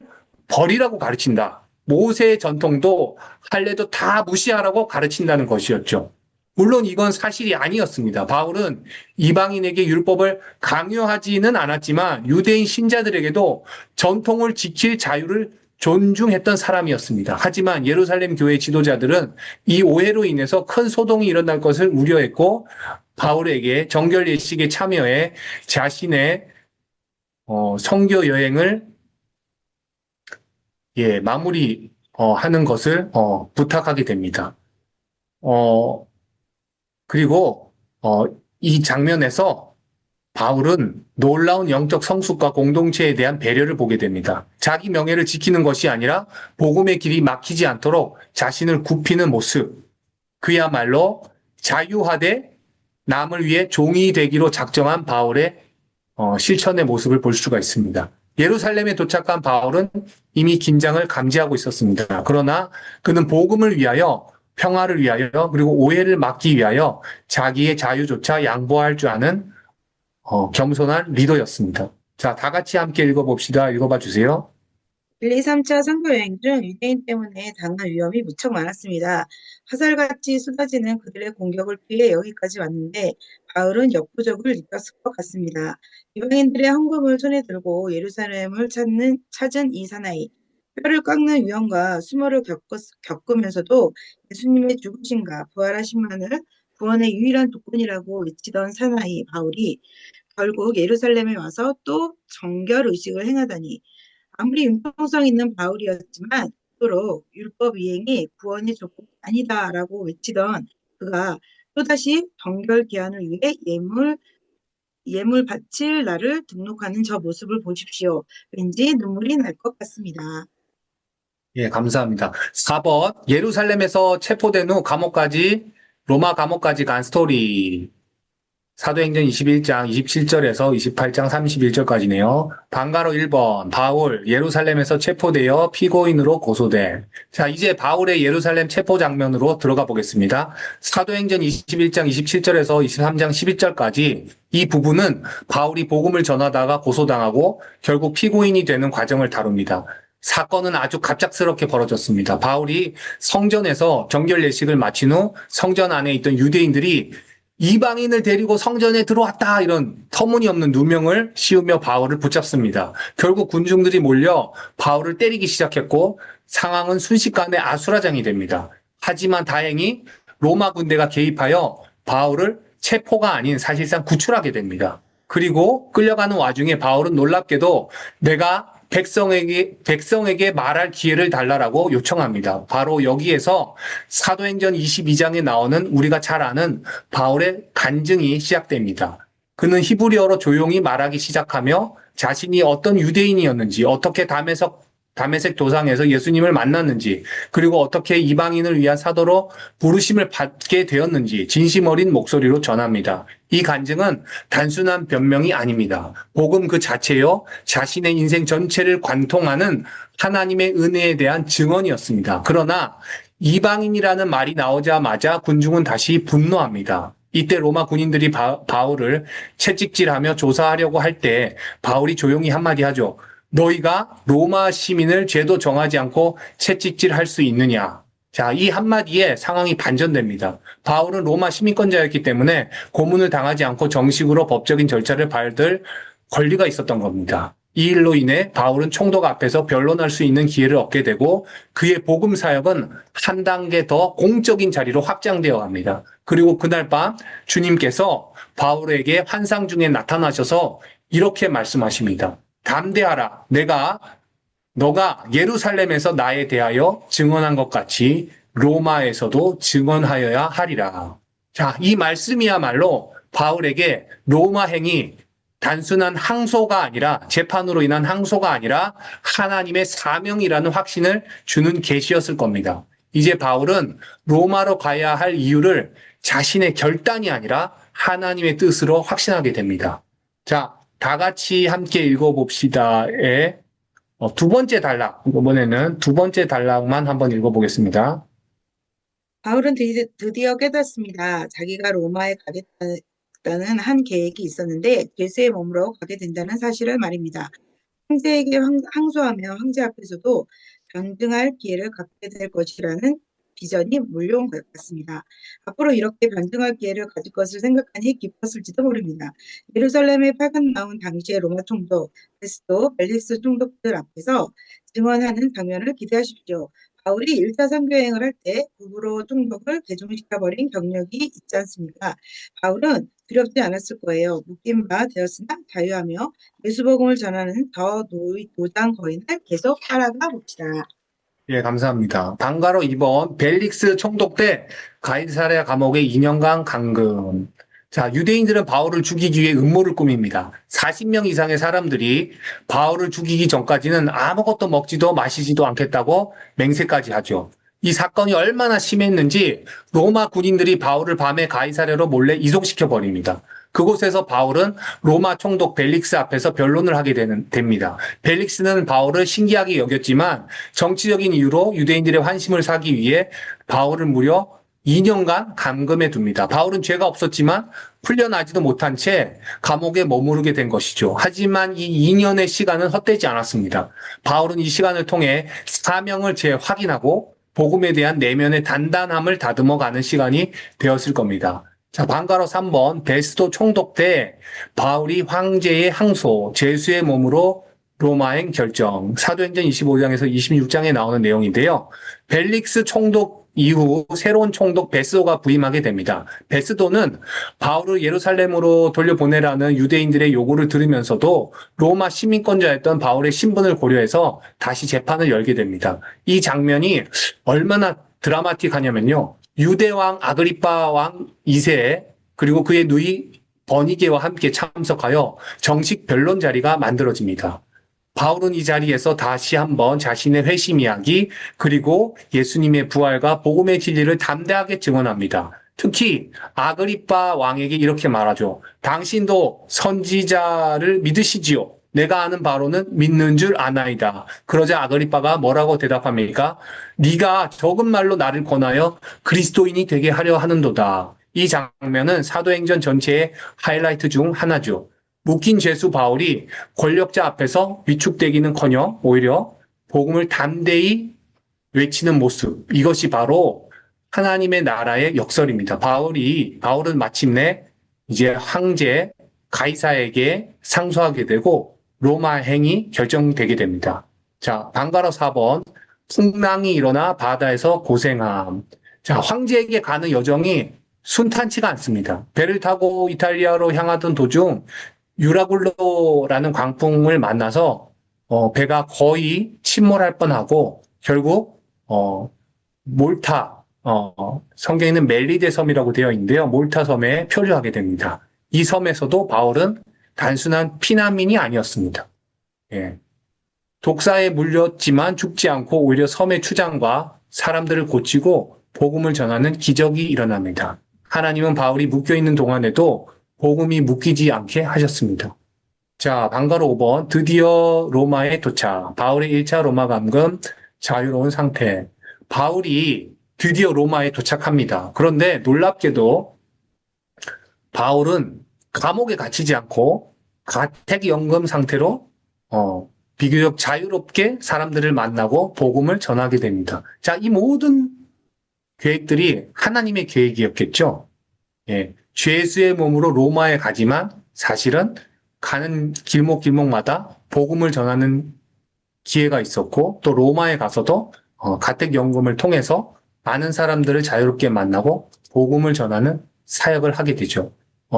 버리라고 가르친다. 모세의 전통도 할례도 다 무시하라고 가르친다는 것이었죠. 물론 이건 사실이 아니었습니다. 바울은 이방인에게 율법을 강요하지는 않았지만 유대인 신자들에게도 전통을 지킬 자유를 존중했던 사람이었습니다. 하지만 예루살렘 교회 지도자들은 이 오해로 인해서 큰 소동이 일어날 것을 우려했고 바울에게 정결 예식에 참여해 자신의 선교 여행을 마무리하는 것을 부탁하게 됩니다. 그리고 이 장면에서 바울은 놀라운 영적 성숙과 공동체에 대한 배려를 보게 됩니다. 자기 명예를 지키는 것이 아니라 복음의 길이 막히지 않도록 자신을 굽히는 모습, 그야말로 자유하되 남을 위해 종이 되기로 작정한 바울의 실천의 모습을 볼 수가 있습니다. 예루살렘에 도착한 바울은 이미 긴장을 감지하고 있었습니다. 그러나 그는 복음을 위하여, 평화를 위하여, 그리고 오해를 막기 위하여 자기의 자유조차 양보할 줄 아는 겸손한 리더였습니다. 자, 다 같이 함께 읽어봅시다. 읽어봐 주세요. 1, 2, 3차 선교여행 중 유대인 때문에 당한 위험이 무척 많았습니다. 화살같이 쏟아지는 그들의 공격을 피해 여기까지 왔는데 바울은 역부족을 느꼈을 것 같습니다. 이방인들의 헌금을 손에 들고 예루살렘을 찾은 이 사나이. 뼈를 깎는 위험과 수모를 겪으면서도 예수님의 죽으심과 부활하심만을 구원의 유일한 조건이라고 외치던 사나이 바울이 결국 예루살렘에 와서 또 정결 의식을 행하다니, 아무리 융통성 있는 바울이었지만 또록 율법 이행이 구원의 조건이 아니다라고 외치던 그가 또다시 정결 기한을 위해 예물 바칠 날을 등록하는 저 모습을 보십시오. 왠지 눈물이 날 것 같습니다. 예, 감사합니다. 4번, 예루살렘에서 체포된 후 로마 감옥까지 간 스토리. 사도행전 21장 27절에서 28장 31절까지네요. 방가로 1번, 바울, 예루살렘에서 체포되어 피고인으로 고소돼. 자, 이제 바울의 예루살렘 체포 장면으로 들어가 보겠습니다. 사도행전 21장 27절에서 23장 12절까지 이 부분은 바울이 복음을 전하다가 고소당하고 결국 피고인이 되는 과정을 다룹니다. 사건은 아주 갑작스럽게 벌어졌습니다. 바울이 성전에서 정결 예식을 마친 후 성전 안에 있던 유대인들이 이방인을 데리고 성전에 들어왔다, 이런 터무니없는 누명을 씌우며 바울을 붙잡습니다. 결국 군중들이 몰려 바울을 때리기 시작했고 상황은 순식간에 아수라장이 됩니다. 하지만 다행히 로마 군대가 개입하여 바울을 체포가 아닌 사실상 구출하게 됩니다. 그리고 끌려가는 와중에 바울은 놀랍게도 내가 백성에게 말할 기회를 달라라고 요청합니다. 바로 여기에서 사도행전 22장에 나오는 우리가 잘 아는 바울의 간증이 시작됩니다. 그는 히브리어로 조용히 말하기 시작하며 자신이 어떤 유대인이었는지, 어떻게 다메섹 도상에서 예수님을 만났는지, 그리고 어떻게 이방인을 위한 사도로 부르심을 받게 되었는지 진심 어린 목소리로 전합니다. 이 간증은 단순한 변명이 아닙니다. 복음 그 자체요, 자신의 인생 전체를 관통하는 하나님의 은혜에 대한 증언이었습니다. 그러나 이방인이라는 말이 나오자마자 군중은 다시 분노합니다. 이때 로마 군인들이 바울을 채찍질하며 조사하려고 할 때 바울이 조용히 한마디 하죠. 너희가 로마 시민을 죄도 정하지 않고 채찍질할 수 있느냐? 자, 이 한마디에 상황이 반전됩니다. 바울은 로마 시민권자였기 때문에 고문을 당하지 않고 정식으로 법적인 절차를 밟을 권리가 있었던 겁니다. 이 일로 인해 바울은 총독 앞에서 변론할 수 있는 기회를 얻게 되고 그의 복음 사역은 한 단계 더 공적인 자리로 확장되어 갑니다. 그리고 그날 밤 주님께서 바울에게 환상 중에 나타나셔서 이렇게 말씀하십니다. 담대하라. 너가 예루살렘에서 나에 대하여 증언한 것 같이 로마에서도 증언하여야 하리라. 자, 이 말씀이야말로 바울에게 로마 행이 단순한 항소가 아니라, 재판으로 인한 항소가 아니라 하나님의 사명이라는 확신을 주는 계시였을 겁니다. 이제 바울은 로마로 가야 할 이유를 자신의 결단이 아니라 하나님의 뜻으로 확신하게 됩니다. 자, 다 같이 함께 읽어봅시다의 두 번째 단락, 이번에는 두 번째 단락만 한번 읽어보겠습니다. 바울은 드디어 깨닫습니다. 자기가 로마에 가겠다는 한 계획이 있었는데 괴수의 몸으로 가게 된다는 사실을 말입니다. 황제에게 항소하며 황제 앞에서도 변증할 기회를 갖게 될 것이라는 비전이 몰려온 것 같습니다. 앞으로 이렇게 변증할 기회를 가질 것을 생각하니 기뻤을지도 모릅니다. 예루살렘에 파견 나온 당시의 로마 총독 베스도 벨릭스 총독들 앞에서 증언하는 장면을 기대하십시오. 바울이 1차 선교여행을 할 때 구부로 총독을 개종시켜버린 경력이 있지 않습니까? 바울은 두렵지 않았을 거예요. 묶인 바 되었으나 자유하며 예수복음을 전하는 저 노장 거인을 계속 따라가 봅시다. 예, 감사합니다. 방가로 2번, 벨릭스 총독 때 가이사랴 감옥에 2년간 감금. 자, 유대인들은 바울을 죽이기 위해 음모를 꾸밉니다. 40명 이상의 사람들이 바울을 죽이기 전까지는 아무것도 먹지도 마시지도 않겠다고 맹세까지 하죠. 이 사건이 얼마나 심했는지 로마 군인들이 바울을 밤에 가이사랴로 몰래 이송시켜 버립니다. 그곳에서 바울은 로마 총독 벨릭스 앞에서 변론을 하게 됩니다. 벨릭스는 바울을 신기하게 여겼지만 정치적인 이유로 유대인들의 환심을 사기 위해 바울을 무려 2년간 감금해 둡니다. 바울은 죄가 없었지만 풀려나지도 못한 채 감옥에 머무르게 된 것이죠. 하지만 이 2년의 시간은 헛되지 않았습니다. 바울은 이 시간을 통해 사명을 재확인하고 복음에 대한 내면의 단단함을 다듬어가는 시간이 되었을 겁니다. 자, 방가로 3번, 베스도 총독 때 바울이 황제의 항소, 제수의 몸으로 로마행 결정. 사도행전 25장에서 26장에 나오는 내용인데요. 벨릭스 총독 이후 새로운 총독 베스도가 부임하게 됩니다. 베스도는 바울을 예루살렘으로 돌려보내라는 유대인들의 요구를 들으면서도 로마 시민권자였던 바울의 신분을 고려해서 다시 재판을 열게 됩니다. 이 장면이 얼마나 드라마틱하냐면요. 유대왕 아그리파 왕 2세 그리고 그의 누이 버니게와 함께 참석하여 정식 변론 자리가 만들어집니다. 바울은 이 자리에서 다시 한번 자신의 회심 이야기 그리고 예수님의 부활과 복음의 진리를 담대하게 증언합니다. 특히 아그리파 왕에게 이렇게 말하죠. 당신도 선지자를 믿으시지요. 내가 아는 바로는 믿는 줄 아나이다. 그러자 아그리파가 뭐라고 대답합니까? 네가 적은 말로 나를 권하여 그리스도인이 되게 하려 하는도다. 이 장면은 사도행전 전체의 하이라이트 중 하나죠. 묶인 죄수 바울이 권력자 앞에서 위축되기는커녕 오히려 복음을 담대히 외치는 모습. 이것이 바로 하나님의 나라의 역설입니다. 바울은 마침내 이제 황제 가이사에게 상소하게 되고 로마 행이 결정되게 됩니다. 자, 방가로 4번. 풍랑이 일어나 바다에서 고생함. 자, 황제에게 가는 여정이 순탄치가 않습니다. 배를 타고 이탈리아로 향하던 도중 유라굴로라는 광풍을 만나서 배가 거의 침몰할 뻔하고 결국 몰타 성경에는 멜리데 섬이라고 되어 있는데요. 몰타 섬에 표류하게 됩니다. 이 섬에서도 바울은 단순한 피난민이 아니었습니다. 예. 독사에 물렸지만 죽지 않고 오히려 섬의 추장과 사람들을 고치고 복음을 전하는 기적이 일어납니다. 하나님은 바울이 묶여있는 동안에도 복음이 묶이지 않게 하셨습니다. 자, 방가로 5번. 드디어 로마에 도착. 바울의 1차 로마 감금, 자유로운 상태. 바울이 드디어 로마에 도착합니다. 그런데 놀랍게도 바울은 감옥에 갇히지 않고 가택연금 상태로 비교적 자유롭게 사람들을 만나고 복음을 전하게 됩니다. 자, 이 모든 계획들이 하나님의 계획이었겠죠. 예, 죄수의 몸으로 로마에 가지만 사실은 가는 길목길목마다 복음을 전하는 기회가 있었고 또 로마에 가서도 가택연금을 통해서 많은 사람들을 자유롭게 만나고 복음을 전하는 사역을 하게 되죠.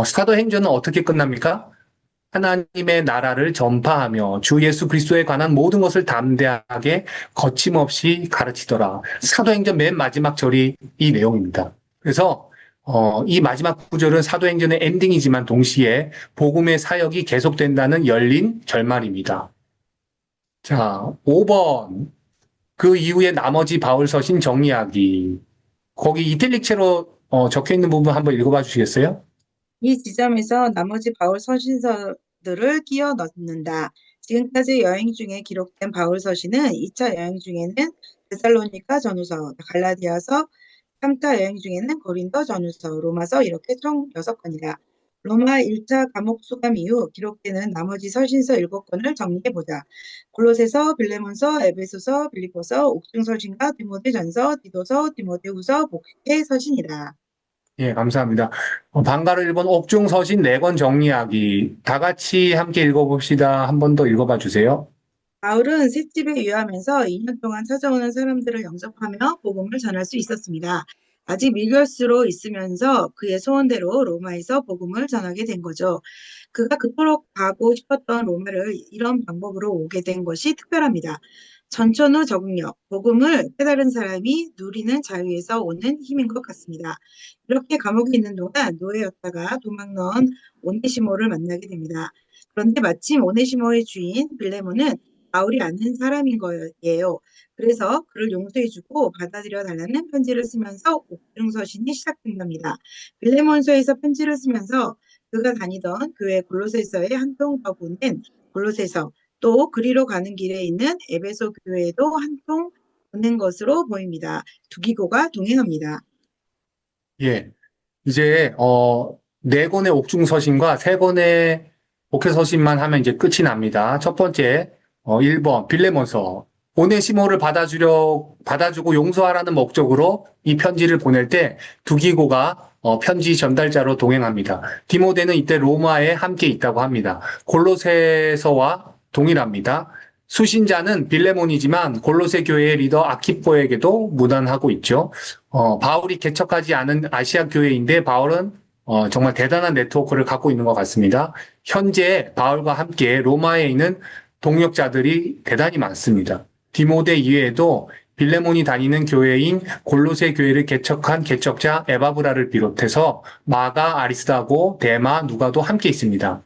사도행전은 어떻게 끝납니까? 하나님의 나라를 전파하며 주 예수 그리스도에 관한 모든 것을 담대하게 거침없이 가르치더라. 사도행전 맨 마지막 절이 이 내용입니다. 그래서 이 마지막 구절은 사도행전의 엔딩이지만 동시에 복음의 사역이 계속된다는 열린 결말입니다. 자, 5번. 그 이후에 나머지 바울 서신 정리하기. 거기 이탈릭체로 적혀있는 부분 한번 읽어봐 주시겠어요? 이 지점에서 나머지 바울 서신서들을 끼워 넣는다. 지금까지 여행 중에 기록된 바울 서신은 2차 여행 중에는 데살로니가 전후서, 갈라디아서, 3차 여행 중에는 고린도 전후서, 로마서 이렇게 총 6권이다. 로마 1차 감옥 수감 이후 기록되는 나머지 서신서 7권을 정리해보자. 골로새서, 빌레몬서, 에베소서, 빌립보서, 옥중서신과 디모데전서, 디도서, 디모데후서, 복회 서신이다. 예, 감사합니다. 방가로 1번 옥중 서신 4권 정리하기. 다 같이 함께 읽어봅시다. 한 번 더 읽어봐 주세요. 바울은 셋집에 유하면서 2년 동안 찾아오는 사람들을 영접하며 복음을 전할 수 있었습니다. 아직 밀결수로 있으면서 그의 소원대로 로마에서 복음을 전하게 된 거죠. 그가 그토록 가고 싶었던 로마를 이런 방법으로 오게 된 것이 특별합니다. 전천후 적응력, 복음을 깨달은 사람이 누리는 자유에서 오는 힘인 것 같습니다. 이렇게 감옥에 있는 동안 노예였다가 도망 넣은 오네시모를 만나게 됩니다. 그런데 마침 오네시모의 주인 빌레몬은 바울이 아는 사람인 거예요. 그래서 그를 용서해주고 받아들여 달라는 편지를 쓰면서 옥중서신이 시작된답니다. 빌레몬서에서 편지를 쓰면서 그가 다니던 교회 골로새서에 한 통 더 보낸 골로새서, 또 그리로 가는 길에 있는 에베소 교회에도 한 통 보낸 것으로 보입니다. 두 기고가 동행합니다. 예. 이제, 네 권의 옥중서신과 세 권의 목회서신만 하면 이제 끝이 납니다. 첫 번째, 1번, 빌레몬서. 오네시모를 받아주고 용서하라는 목적으로 이 편지를 보낼 때 두기고가 편지 전달자로 동행합니다. 디모데는 이때 로마에 함께 있다고 합니다. 골로새서와 동일합니다. 수신자는 빌레몬이지만 골로새 교회의 리더 아키포에게도 무난하고 있죠. 바울이 개척하지 않은 아시아 교회인데 바울은 정말 대단한 네트워크를 갖고 있는 것 같습니다. 현재 바울과 함께 로마에 있는 동역자들이 대단히 많습니다. 디모데 이외에도 빌레몬이 다니는 교회인 골로새 교회를 개척한 개척자 에바브라를 비롯해서 마가, 아리스다고, 데마, 누가도 함께 있습니다.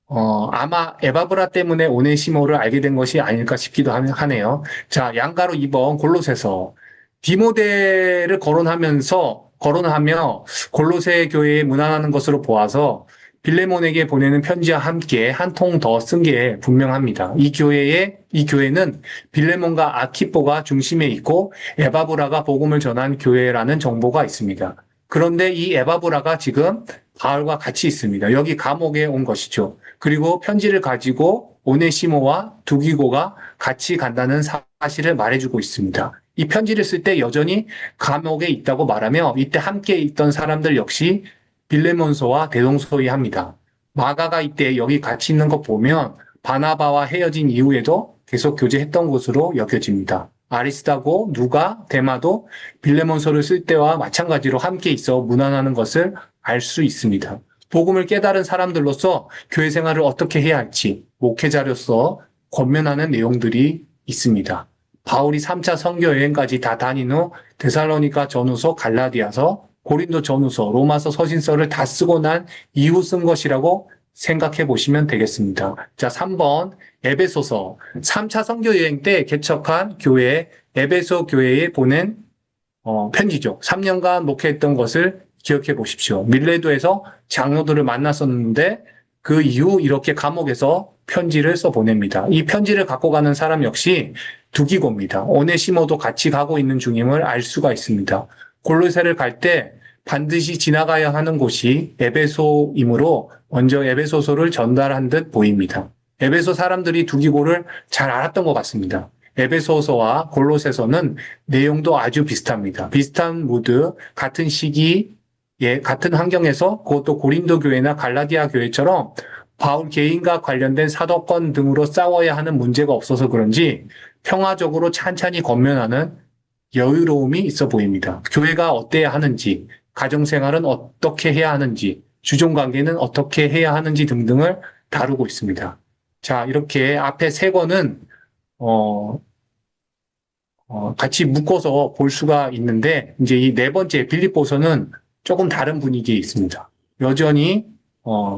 아마 에바브라 때문에 오네시모를 알게 된 것이 아닐까 싶기도 하네요. 자, 양가로 2번 골로새서. 디모데를 거론하며 골로새 교회에 문안하는 것으로 보아서 빌레몬에게 보내는 편지와 함께 한 통 더 쓴 게 분명합니다. 이 교회는 빌레몬과 아키포가 중심에 있고 에바브라가 복음을 전한 교회라는 정보가 있습니다. 그런데 이 에바브라가 지금 바울과 같이 있습니다. 여기 감옥에 온 것이죠. 그리고 편지를 가지고 오네시모와 두기고가 같이 간다는 사실을 말해주고 있습니다. 이 편지를 쓸 때 여전히 감옥에 있다고 말하며 이때 함께 있던 사람들 역시 빌레몬서와 대동소이합니다. 마가가 이때 여기 같이 있는 거 보면 바나바와 헤어진 이후에도 계속 교제했던 것으로 여겨집니다. 아리스다고, 누가, 데마도 빌레몬서를 쓸 때와 마찬가지로 함께 있어 문안하는 것을 알 수 있습니다. 복음을 깨달은 사람들로서 교회 생활을 어떻게 해야 할지 목회자로서 권면하는 내용들이 있습니다. 바울이 3차 선교 여행까지 다 다닌 후 데살로니가 전후서, 갈라디아서, 고린도 전후서, 로마서, 서신서를 다 쓰고 난 이후 쓴 것이라고 생각해 보시면 되겠습니다. 자, 3번 에베소서. 3차 선교 여행 때 개척한 교회 에베소 교회에 보낸 편지죠. 3년간 목회했던 것을 기억해 보십시오. 밀레도에서 장로들을 만났었는데 그 이후 이렇게 감옥에서 편지를 써 보냅니다. 이 편지를 갖고 가는 사람 역시 두기고입니다. 오네시모도 같이 가고 있는 중임을 알 수가 있습니다. 골로새를 갈 때 반드시 지나가야 하는 곳이 에베소이므로 먼저 에베소서를 전달한 듯 보입니다. 에베소 사람들이 두기고를 잘 알았던 것 같습니다. 에베소서와 골로새서는 내용도 아주 비슷합니다. 비슷한 무드, 같은 시기, 같은 환경에서 그것도 고린도 교회나 갈라디아 교회처럼 바울 개인과 관련된 사도권 등으로 싸워야 하는 문제가 없어서 그런지 평화적으로 찬찬히 권면하는 여유로움이 있어 보입니다. 교회가 어때야 하는지, 가정생활은 어떻게 해야 하는지, 주종관계는 어떻게 해야 하는지 등등을 다루고 있습니다. 자, 이렇게 앞에 세 권은 같이 묶어서 볼 수가 있는데 이제 이 네 번째 빌립보서는 조금 다른 분위기에 있습니다. 여전히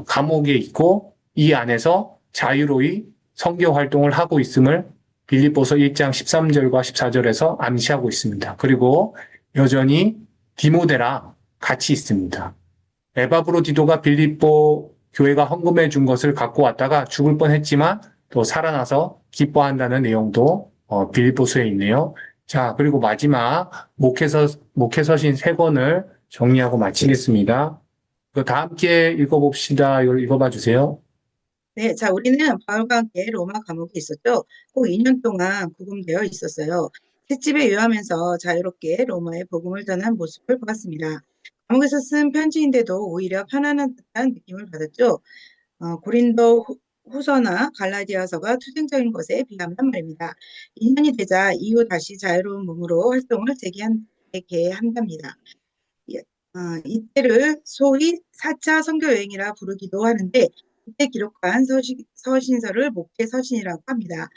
감옥에 있고 이 안에서 자유로이 선교 활동을 하고 있음을 빌립보서 1장 13절과 14절에서 암시하고 있습니다. 그리고 여전히 디모데랑 같이 있습니다. 에바브로디도가 빌립보 교회가 헌금해 준 것을 갖고 왔다가 죽을 뻔했지만 또 살아나서 기뻐한다는 내용도 빌립보서에 있네요. 자, 그리고 마지막 목회서신 세 권을 정리하고 마치겠습니다. 다 함께 읽어봅시다. 이걸 읽어봐 주세요. 네, 자, 우리는 바울과 함께 로마 감옥에 있었죠. 꼭 2년 동안 구금되어 있었어요. 셋집에 유하면서 자유롭게 로마의 복음을 전한 모습을 보았습니다. 감옥에서 쓴 편지인데도 오히려 편안한 듯한 느낌을 받았죠. 고린도 후서나 갈라디아서가 투쟁적인 것에 비하면 말입니다. 2년이 되자 이후 다시 자유로운 몸으로 활동을 재개한답니다. 이때를 소위 4차 선교 여행이라 부르기도 하는데 이때 기록한 서신서를 목회 서신이라고 합니다.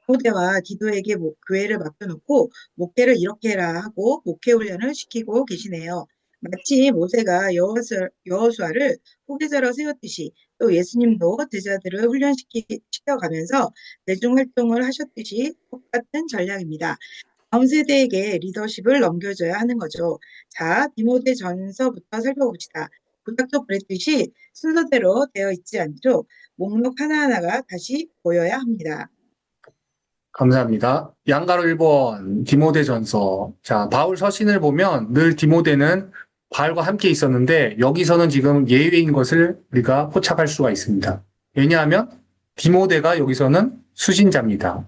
디모데와 디도에게 교회를 맡겨놓고 목회를 이렇게 해라 하고 목회 훈련을 시키고 계시네요. 마치 모세가 여호수아를 후계자로 세웠듯이 또 예수님도 제자들을 훈련시켜가면서 대중활동을 하셨듯이 똑같은 전략입니다. 다음 세대에게 리더십을 넘겨줘야 하는 거죠. 자, 디모데 전서부터 살펴봅시다. 구약도 그랬듯이 순서대로 되어 있지 않죠. 목록 하나하나가 다시 보여야 합니다. 감사합니다. 양가로 1번 디모데전서. 자, 바울 서신을 보면 늘 디모데는 바울과 함께 있었는데 여기서는 지금 예외인 것을 우리가 포착할 수가 있습니다. 왜냐하면 디모데가 여기서는 수신자입니다.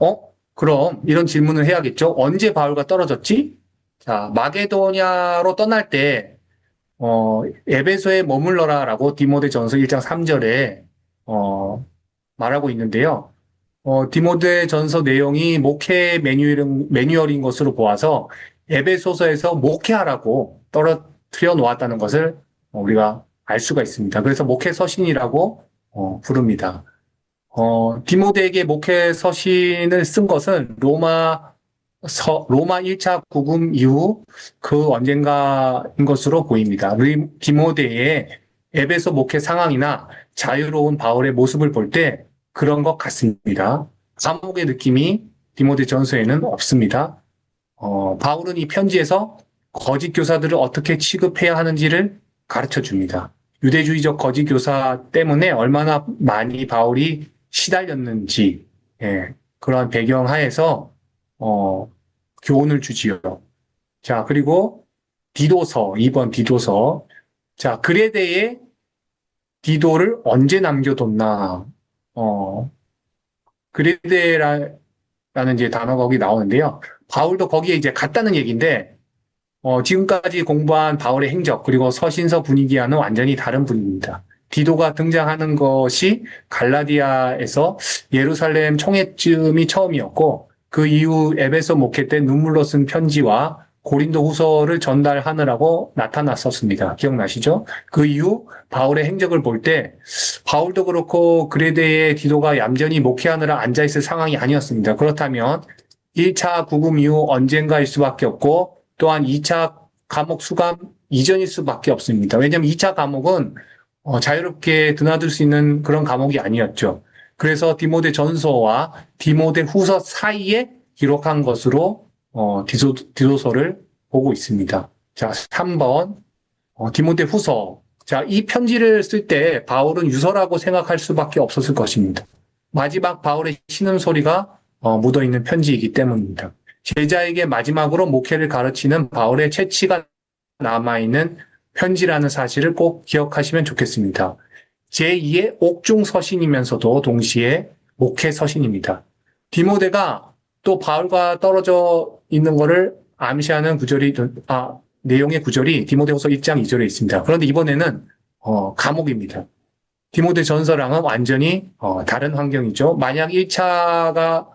그럼 이런 질문을 해야겠죠. 언제 바울과 떨어졌지? 자, 마게도냐로 떠날 때 에베소에 머물러라라고 디모데전서 1장 3절에 말하고 있는데요. 디모데전서 내용이 목회 매뉴얼인 것으로 보아서 에베소서에서 목회하라고 떨어뜨려 놓았다는 것을 우리가 알 수가 있습니다. 그래서 목회 서신이라고 부릅니다. 디모데에게 목회 서신을 쓴 것은 로마 1차 구금 이후 그 언젠가인 것으로 보입니다. 디모데의 에베소 목회 상황이나 자유로운 바울의 모습을 볼 때 그런 것 같습니다. 감옥의 느낌이 디모데 전서에는 없습니다. 바울은 이 편지에서 거짓 교사들을 어떻게 취급해야 하는지를 가르쳐 줍니다. 유대주의적 거짓 교사 때문에 얼마나 많이 바울이 시달렸는지, 그러한 배경 하에서 교훈을 주지요. 자, 그리고 디도서, 2번 디도서. 자, 글에 대해 디도를 언제 남겨뒀나? 그레데라는 이제 단어가 거기 나오는데요. 바울도 거기에 이제 갔다는 얘기인데, 지금까지 공부한 바울의 행적, 그리고 서신서 분위기와는 완전히 다른 분위기입니다. 디도가 등장하는 것이 갈라디아에서 예루살렘 총회쯤이 처음이었고, 그 이후 에베소 목회 때 눈물로 쓴 편지와 고린도 후서를 전달하느라고 나타났었습니다. 기억나시죠? 그 이후 바울의 행적을 볼 때 바울도 그렇고 그레데의 디도가 얌전히 목회하느라 앉아있을 상황이 아니었습니다. 그렇다면 1차 구금 이후 언젠가일 수밖에 없고 또한 2차 감옥 수감 이전일 수밖에 없습니다. 왜냐하면 2차 감옥은 자유롭게 드나들 수 있는 그런 감옥이 아니었죠. 그래서 디모데 전서와 디모데 후서 사이에 기록한 것으로 디도서를 보고 있습니다. 자, 3번 디모데 후서. 자, 이 편지를 쓸 때 바울은 유서라고 생각할 수밖에 없었을 것입니다. 마지막 바울의 신음소리가 묻어있는 편지이기 때문입니다. 제자에게 마지막으로 목회를 가르치는 바울의 채취가 남아있는 편지라는 사실을 꼭 기억하시면 좋겠습니다. 제2의 옥중 서신이면서도 동시에 목회 서신입니다. 디모데가 또 바울과 떨어져 있는 것을 암시하는 내용의 구절이 디모데후서 1장 2절에 있습니다. 그런데 이번에는 감옥입니다. 디모데 전서랑은 완전히 다른 환경이죠. 만약 1차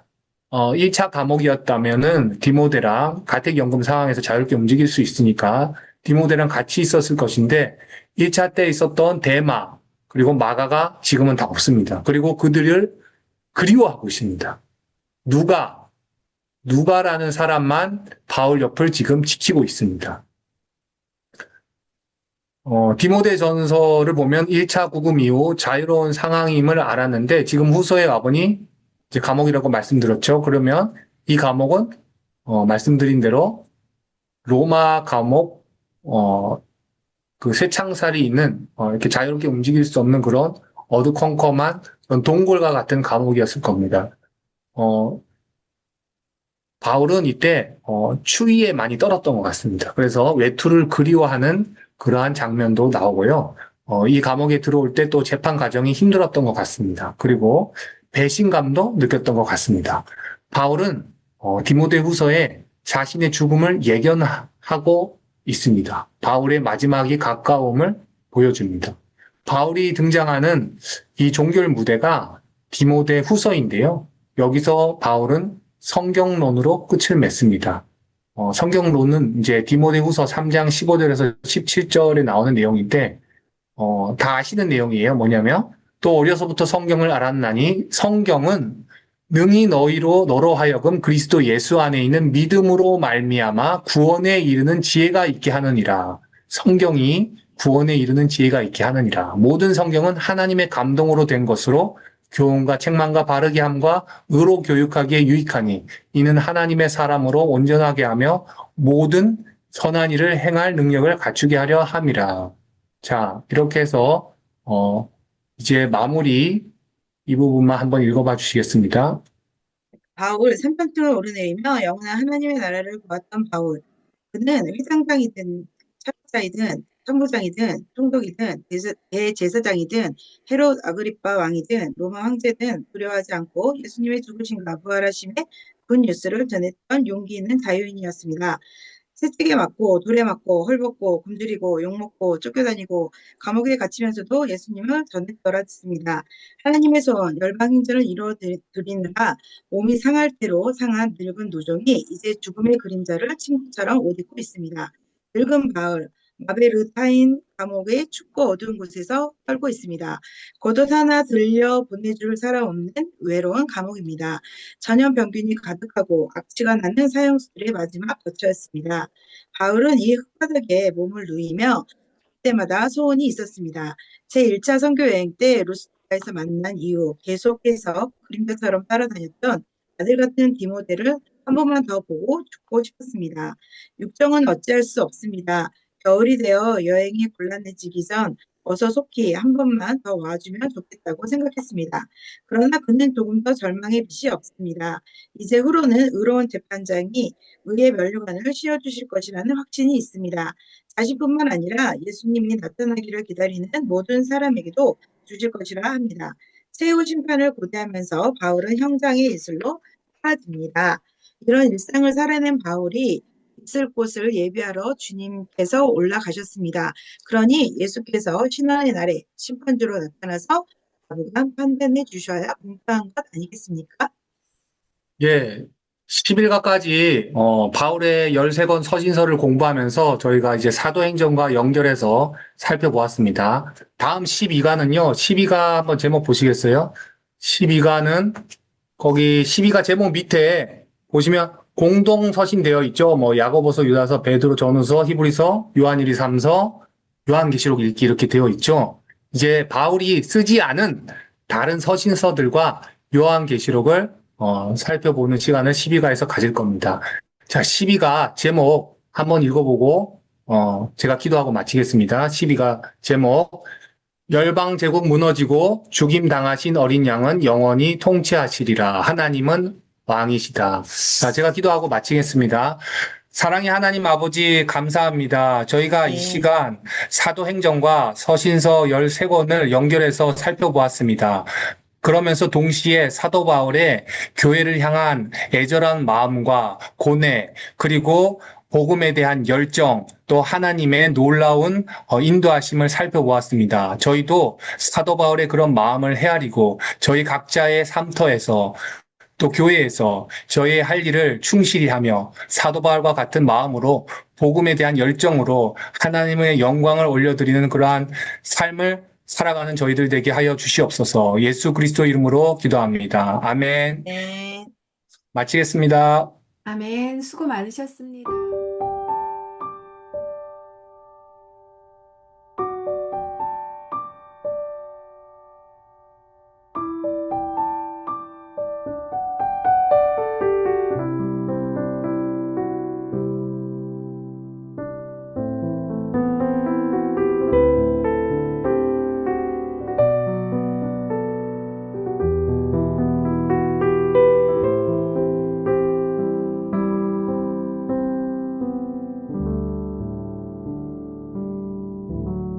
감옥이었다면은 디모데랑 가택연금 상황에서 자유롭게 움직일 수 있으니까 디모데랑 같이 있었을 것인데 1차 때 있었던 데마 그리고 마가가 지금은 다 없습니다. 그리고 그들을 그리워하고 있습니다. 누가라는 사람만 바울 옆을 지금 지키고 있습니다. 디모데 전서를 보면 1차 구금 이후 자유로운 상황임을 알았는데 지금 후서에 와보니 이제 감옥이라고 말씀드렸죠. 그러면 이 감옥은 말씀드린 대로 로마 감옥 그 쇠창살이 있는 이렇게 자유롭게 움직일 수 없는 그런 어두컴컴한 그런 동굴과 같은 감옥이었을 겁니다. 바울은 이때 추위에 많이 떨었던 것 같습니다. 그래서 외투를 그리워하는 그러한 장면도 나오고요. 이 감옥에 들어올 때 또 재판 과정이 힘들었던 것 같습니다. 그리고 배신감도 느꼈던 것 같습니다. 바울은 디모데 후서에 자신의 죽음을 예견하고 있습니다. 바울의 마지막이 가까움을 보여줍니다. 바울이 등장하는 이 종결 무대가 디모데 후서인데요. 여기서 바울은 성경론으로 끝을 맺습니다. 성경론은 이제 디모데 후서 3장 15절에서 17절에 나오는 내용인데, 다 아시는 내용이에요. 뭐냐면, 또 어려서부터 성경을 알았나니, 성경은 능히 너로 하여금 그리스도 예수 안에 있는 믿음으로 말미암아 구원에 이르는 지혜가 있게 하느니라. 성경이 구원에 이르는 지혜가 있게 하느니라. 모든 성경은 하나님의 감동으로 된 것으로 교훈과 책망과 바르게 함과 의로 교육하기에 유익하니 이는 하나님의 사람으로 온전하게 하며 모든 선한 일을 행할 능력을 갖추게 하려 함이라. 자, 이렇게 해서 이제 마무리 이 부분만 한번 읽어봐 주시겠습니다. 바울 산편등을 오르내리며 영원한 하나님의 나라를 보았던 바울. 그는 회장장이든 차장이든 참부장이든 총독이든 대제사장이든 헤롯 아그리빠 왕이든 로마 황제든 두려워하지 않고 예수님의 죽으심과 부활하심의 굿 뉴스를 전했던 용기 있는 자유인이었습니다. 채찍에 맞고 돌에 맞고 헐벗고 굶주리고 욕먹고 쫓겨다니고 감옥에 갇히면서도 예수님을 전했더랬습니다. 하나님의 소원, 열방 행전을 이루어드리느라 몸이 상할 대로 상한 늙은 노종이 이제 죽음의 그림자를 친구처럼 옷 입고 있습니다. 늙은 바울, 마베르타인 감옥의 춥고 어두운 곳에서 떨고 있습니다. 겉옷 하나 들려 보내줄 사람 없는 외로운 감옥입니다. 전염병균이 가득하고 악취가 나는 사형수들의 마지막 거처였습니다. 바울은 이 흙바닥에 몸을 누이며 그때마다 소원이 있었습니다. 제1차 선교 여행 때 루스드라에서 만난 이후 계속해서 그림자처럼 따라다녔던 아들 같은 디모데를 한 번만 더 보고 죽고 싶었습니다. 육정은 어찌할 수 없습니다. 겨울이 되어 여행이 곤란해지기 전 어서 속히 한 번만 더 와주면 좋겠다고 생각했습니다. 그러나 그는 조금 더 절망의 빛이 없습니다. 이제 후로는 의로운 재판장이 의의 면류관을 씌워주실 것이라는 확신이 있습니다. 자신뿐만 아니라 예수님이 나타나기를 기다리는 모든 사람에게도 주실 것이라 합니다. 최후 심판을 고대하면서 바울은 형장의 예술로 사라집니다. 이런 일상을 살아낸 바울이 있을 곳을 예비하러 주님께서 올라가셨습니다. 그러니 예수께서 신원의 날에 심판주로 나타나서 가부간 판단해 주셔야 공평한 것 아니겠습니까? 예, 11가까지 바울의 13권 서신서를 공부하면서 저희가 이제 사도행전과 연결해서 살펴보았습니다. 다음 12가는요. 12가 한번 제목 보시겠어요? 12가는 거기 12가 제목 밑에 보시면 공동 서신 되어 있죠. 뭐 야고보서, 유다서, 베드로, 전후서, 히브리서, 요한일기 3서, 요한계시록 읽기 이렇게 되어 있죠. 이제 바울이 쓰지 않은 다른 서신서들과 요한계시록을 살펴보는 시간을 12가에서 가질 겁니다. 자, 12가 제목 한번 읽어보고 제가 기도하고 마치겠습니다. 12가 제목 열방 제국 무너지고 죽임 당하신 어린 양은 영원히 통치하시리라. 하나님은 왕이시다. 자, 제가 기도하고 마치겠습니다. 사랑의 하나님 아버지 감사합니다. 저희가 이 시간 사도행전과 서신서 13권을 연결해서 살펴보았습니다. 그러면서 동시에 사도 바울의 교회를 향한 애절한 마음과 고뇌, 그리고 복음에 대한 열정, 또 하나님의 놀라운 인도하심을 살펴보았습니다. 저희도 사도 바울의 그런 마음을 헤아리고 저희 각자의 삶터에서 또 교회에서 저희의 할 일을 충실히 하며 사도 바울과 같은 마음으로 복음에 대한 열정으로 하나님의 영광을 올려드리는 그러한 삶을 살아가는 저희들 되게 하여 주시옵소서. 예수 그리스도 이름으로 기도합니다. 아멘. 네. 마치겠습니다. 아멘. 수고 많으셨습니다.